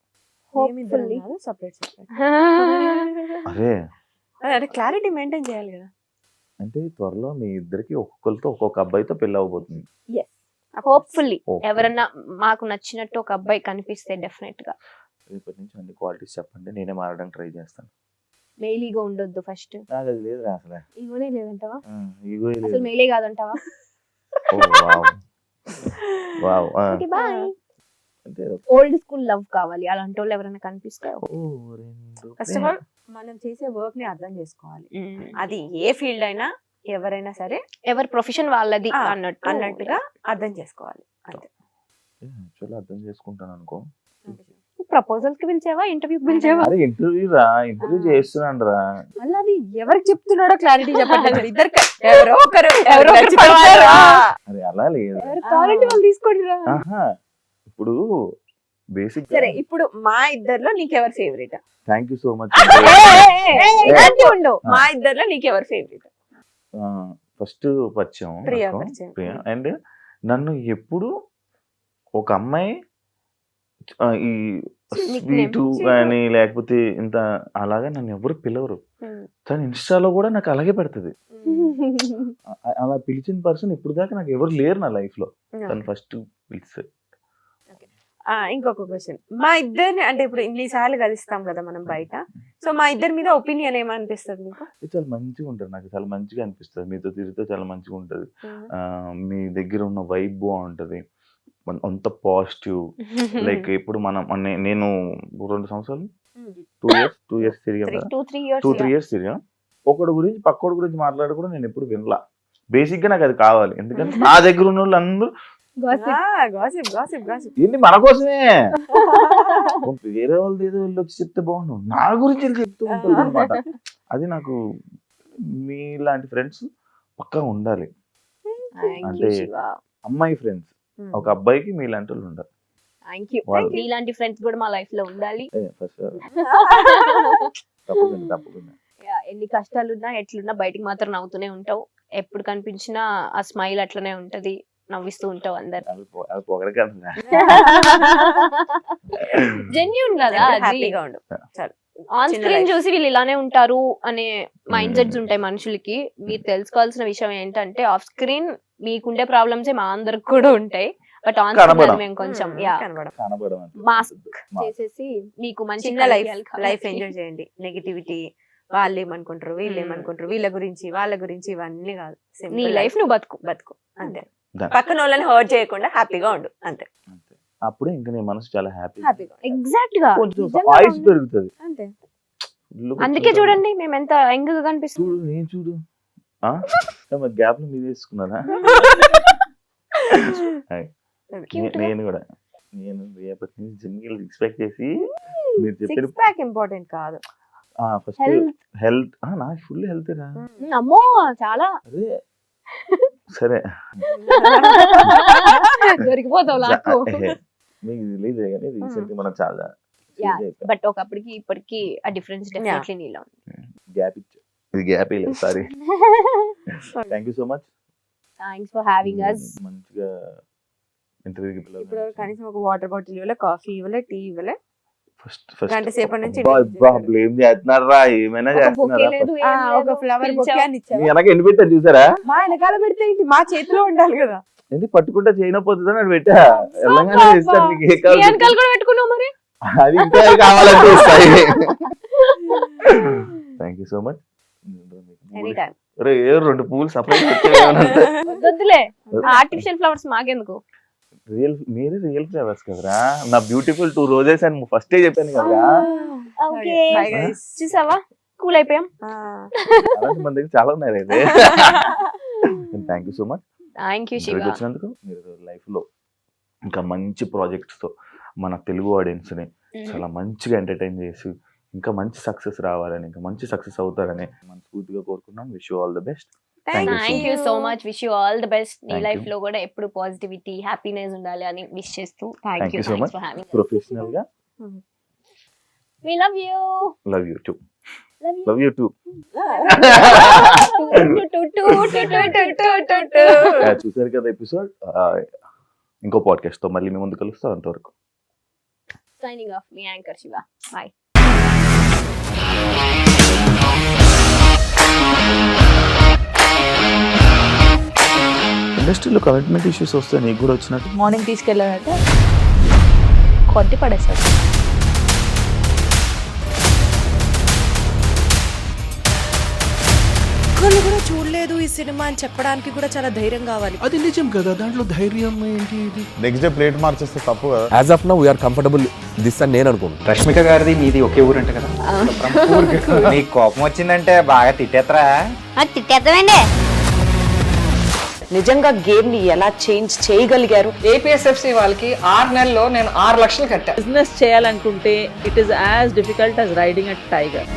అదే క్లారిటీ మెయింటైన్ చేయాలి కదా. అంటే త్వరలో మీ ఇద్దరికి ఒక్కొక్కరితో ఒక్కొక్క అబ్బాయితో పెళ్లి అవబోతుంది. హోప్ఫుల్లీ ఎవరన్నా మాకు నచ్చినట్టు ఒక అబ్బాయి కనిపిస్తే డెఫినెట్ గా. రేపటి నుంచి అన్ని క్వాలిటీస్ చెప్పండి, నేనే మారడానికి ట్రై చేస్తాను. మెయిలీగా ఉండొద్దు ఫస్ట్. నాకు అది లేదురా అసలు. ఈగోనే లేదంటావా? ఈగో లేదు. అసలు మెయిలే కాదంటావా? Wow. Boy. Old school love కావాలి, అలాంటి వాళ్ళు ఎవరైనా కనిపిస్తే. ఫస్ట్ ఆఫ్ ఆల్ మనం చేసే వర్క్ ని అర్థం చేసుకోవాలి. అది ఏ ఫీల్డ్ అయినా, ఎవరైనా సరే, ఎవరి ప్రొఫెషన్ వాళ్ళది అన్నట్టుగా అర్థం చేసుకోవాలి. అంతే. అర్థం చేసుకుంటాను అనుకో. ప్రపోజల్స్ కి పిలిచావా, ఇంటర్వ్యూకి పిలిచావా? ఇంటర్వ్యూ చేస్తున్నాను రా. మళ్ళీ అది ఎవరికి చెప్తున్నాడో క్లారిటీ చెప్పండి. ఇద్దరు అలా లేదు, వాళ్ళు తీసుకోండి. ఇప్పుడు బేసిక్ సరే, ఇప్పుడు మా ఇద్దర్లో నీకెవరు favourite? Thank you so much. మా ఇద్దర్లో నీకెవరు ఫేవరెట్? ఫస్ట్ పరిచయం. అండ్ నన్ను ఎప్పుడు ఒక అమ్మాయి ఈ స్వీటు కానీ లేకపోతే ఇంత అలాగా నన్ను ఎవరు పిలవరు. తను ఇన్స్టాలో కూడా నాకు అలాగే పెడుతుంది. అలా పిలిచిన పర్సన్ ఇప్పుడు దాకా నాకు ఎవరు లేరు నా లైఫ్ లో. తను ఫస్ట్ పిలిచారు. ఇంకొక క్వశ్చన్, మా ఇద్దరిని అంటే ఇప్పుడు ఇన్నిసార్లు కలుస్తాం కదా మనం బయట, సో మా ఇద్దరి మీద ఒపీనియన్ ఏమనిపిస్తుంది మీకు? చాలా మంచిగా ఉంటుంది, నాకు చాలా మంచిగా అనిపిస్తుంది. మీతో తిరిగితే చాలా మంచిగా ఉంటుంది. మీ దగ్గర ఉన్న వైబ్ బాగుంటది. అంత పాజిటివ్. లైక్ ఇప్పుడు నేను 2 సంవత్సరాలు 2 ఇయర్స్ తిరిగాను కదా, 2-3 ఇయర్స్ తిరిగా. ఒకటి గురించి పక్కోడి గురించి మాట్లాడి కూడా నేను ఎప్పుడు వినలా. బేసిక్ గా నాకు అది కావాలి, ఎందుకంటే నా దగ్గర ఉన్న వాళ్ళు అందరూ ఏంటి మన కోసమే, వేరే వాళ్ళది ఏదో వెళ్ళి వచ్చి చెప్తే బాగుండు, నా గురించి వెళ్ళి చెప్తూ ఉంటుంది అనమాట. అది నాకు మీలాంటి ఫ్రెండ్స్ పక్కా ఉండాలి. అంటే అమ్మాయి ఫ్రెండ్స్, ఒక అబ్బాయికి మీలాంటి వాళ్ళు ఉండాలి. ఇలాంటి ఫ్రెండ్స్ కూడా మా లైఫ్ లో ఉండాలి. తప్పకుండా. ఎన్ని కష్టాలున్నా ఎట్లున్నా బయటికి మాత్రం నవ్వుతూనే ఉంటావు. ఎప్పుడు కనిపించినా ఆ స్మైల్ అట్లనే ఉంటది, నవ్విస్తూ ఉంటావు అందరు. జెన్యూన్ కదా అది. ఆన్ స్క్రీన్ చూసి వీళ్ళు ఇలానే ఉంటారు అనే మైండ్ సెట్స్ ఉంటాయి మనుషులకి. మీరు తెలుసుకోవాల్సిన విషయం ఏంటంటే ఆఫ్ స్క్రీన్ మీకుండే ప్రాబ్లమ్స్ మా అందరికి కూడా ఉంటాయి, బట్ ఆన్ స్క్రీన్ మేము కొంచెం మాస్క్ చేసేసి మీకు మంచి లైఫ్ ఎంజాయ్ చేయండి. నెగిటివిటీ, వాళ్ళు ఏమనుకుంటారు, వీళ్ళు ఏమనుకుంటారు, వీళ్ళ గురించి వాళ్ళ గురించి ఇవన్నీ కాదు. నీ లైఫ్ నువ్వు బతుకు అంతే. పక్కన వాళ్ళని హర్ట్ చేయకుండా హ్యాపీగా ఉండు అంతే. అప్పుడే ఇంకా నీ మనసు చాలా హ్యాపీగా ఎగ్జాక్ట్ గా ఆయుష్ పెరుగుతుంది అంతే. అందుకే చూడండి మేము ఎంత యంగ్ గా కనిపిస్తుంది. నేను చూడు గ్యాప్ లో మీరు వేసుకున్నారా? నేను కూడా రేపటి నుంచి జిమ్ ఎక్స్పెక్ట్ చేసి మీరు చెప్పిన ఇంపార్టెంట్ కాదు. ఫస్ట్ హెల్త్, నాకు ఫుల్ హెల్త్ రా. అమ్మో చాలా. అదే సరే దొరికిపోతావు నాకు. మీకు తెలియదు కానీ రీసెంట్ మనం చాలా బట్ ఒకప్పటికి ఇప్పటికి ఆ డిఫరెన్స్ డెఫినెట్లీ నీలో ఉంది. గ్యాప్ లేదు. Sorry. Thank you so much. Thanks for having us. మంచిగా ఇంటర్వ్యూకి పిలవాలి. ఇప్పుడు కనీసం ఒక వాటర్ బాటిల్ ఇవ్వలే, కాఫీ ఇవ్వలే, టీ ఇవ్వలే. ఫస్ట్ గంట సేపటి నుంచి బ్లేమ్ చేస్తున్నారా? ఏమైనా చేస్తున్నారా? ఒక ఫ్లవర్ బొకే అని ఇచ్చారు. వెనక ఎండి పెట్టారు చూసారా? మా వెనకాల పెడితే ఏంటి, మా చేతిలో ఉండాలి కదా. ఎందుకు పట్టుకుంటా చేయకపోతుందని అది పెట్టా. తెలంగాణ ఇస్తారు మీకు ఏ కావాలి, అది ఇంకా కావాలంటే ఇస్తాయి. Thank you so much. ఏ 2 పూలు సపరేట్ వద్దులే, ఆర్టిఫిషియల్ ఫ్లవర్స్ మాకెందుకు? మీరే రియల్ ఫ్లవర్స్ కదరా. నా బ్యూటిఫుల్ 2 రోజెస్ అని ఫస్ట్ చెప్పాను కదా. చూసావా, కూల్ అయిపోయాం. మన దగ్గర చాలా ఉన్నాయి అయితే. Thank you so much. Thank you Shiva. వచ్చినందుకు మీరు లైఫ్ లో ఇంకా మంచి ప్రాజెక్ట్స్ తో మన తెలుగు ఆడియన్స్ ని చాలా మంచిగా ఎంటర్టైన్ చేసి ఇంకా మంచి సక్సెస్ రావాలని, ఇంకా మంచి సక్సెస్ అవుతారని మనస్ఫూర్తిగా కోరుకున్నాం. Wish you all the best. Thank you so much. Wish you all the best. నీ లైఫ్ లో కూడా ఎప్పుడు పాజిటివిటీ, హ్యాపీనెస్ ఉండాలి అని విష్ చేస్తూ thank you so much for having. Professional గా we love you. Love you too. Love you too. చూసారు కదా ఎపిసోడ్. ఇంకో పాడ్కాస్ట్ తో మళ్ళీ మీ ముందు కలుస్తాం. అంతవరకు సైనింగ్ ఆఫ్, మీ యాంకర్ శివ. బాయ్. ఇండస్ట్రీలో కమిట్మెంట్ ఇష్యూస్ వస్తే నీకు కూడా వచ్చినట్టు మార్నింగ్ తీసుకెళ్ళాలంటే కొద్ది పడేసాడు. ఒక్కళ్ళు కూడా చూడలేదు ఈ సినిమా అని చెప్పడానికి కూడా చాలా ధైర్యం కావాలి. అది నిజం కదా, దాంట్లో ధైర్యం ఏంటి? ఇది నెక్స్ట్ డే ప్లేట్ మార్చేస్తే తప్పు కదా. As of now we are comfortable this అని నేను అనుకుంటున్నాను. రష్మిక గారిది మీది ఒకే ఊరు అంట కదా. నీకు కోపం వచ్చిందంటే బాగా తిట్టేత్తరా? తిట్టేద్దామండి. నిజంగా గేమ్ ని ఎలా చేంజ్ చేయగలిగారు? ఏపీఎస్ఎఫ్సి వాళ్ళకి 6 నెలల్లో నేను 6 లక్షలు కట్టా. బిజినెస్ చేయాలనుకుంటే it is as difficult as riding a tiger.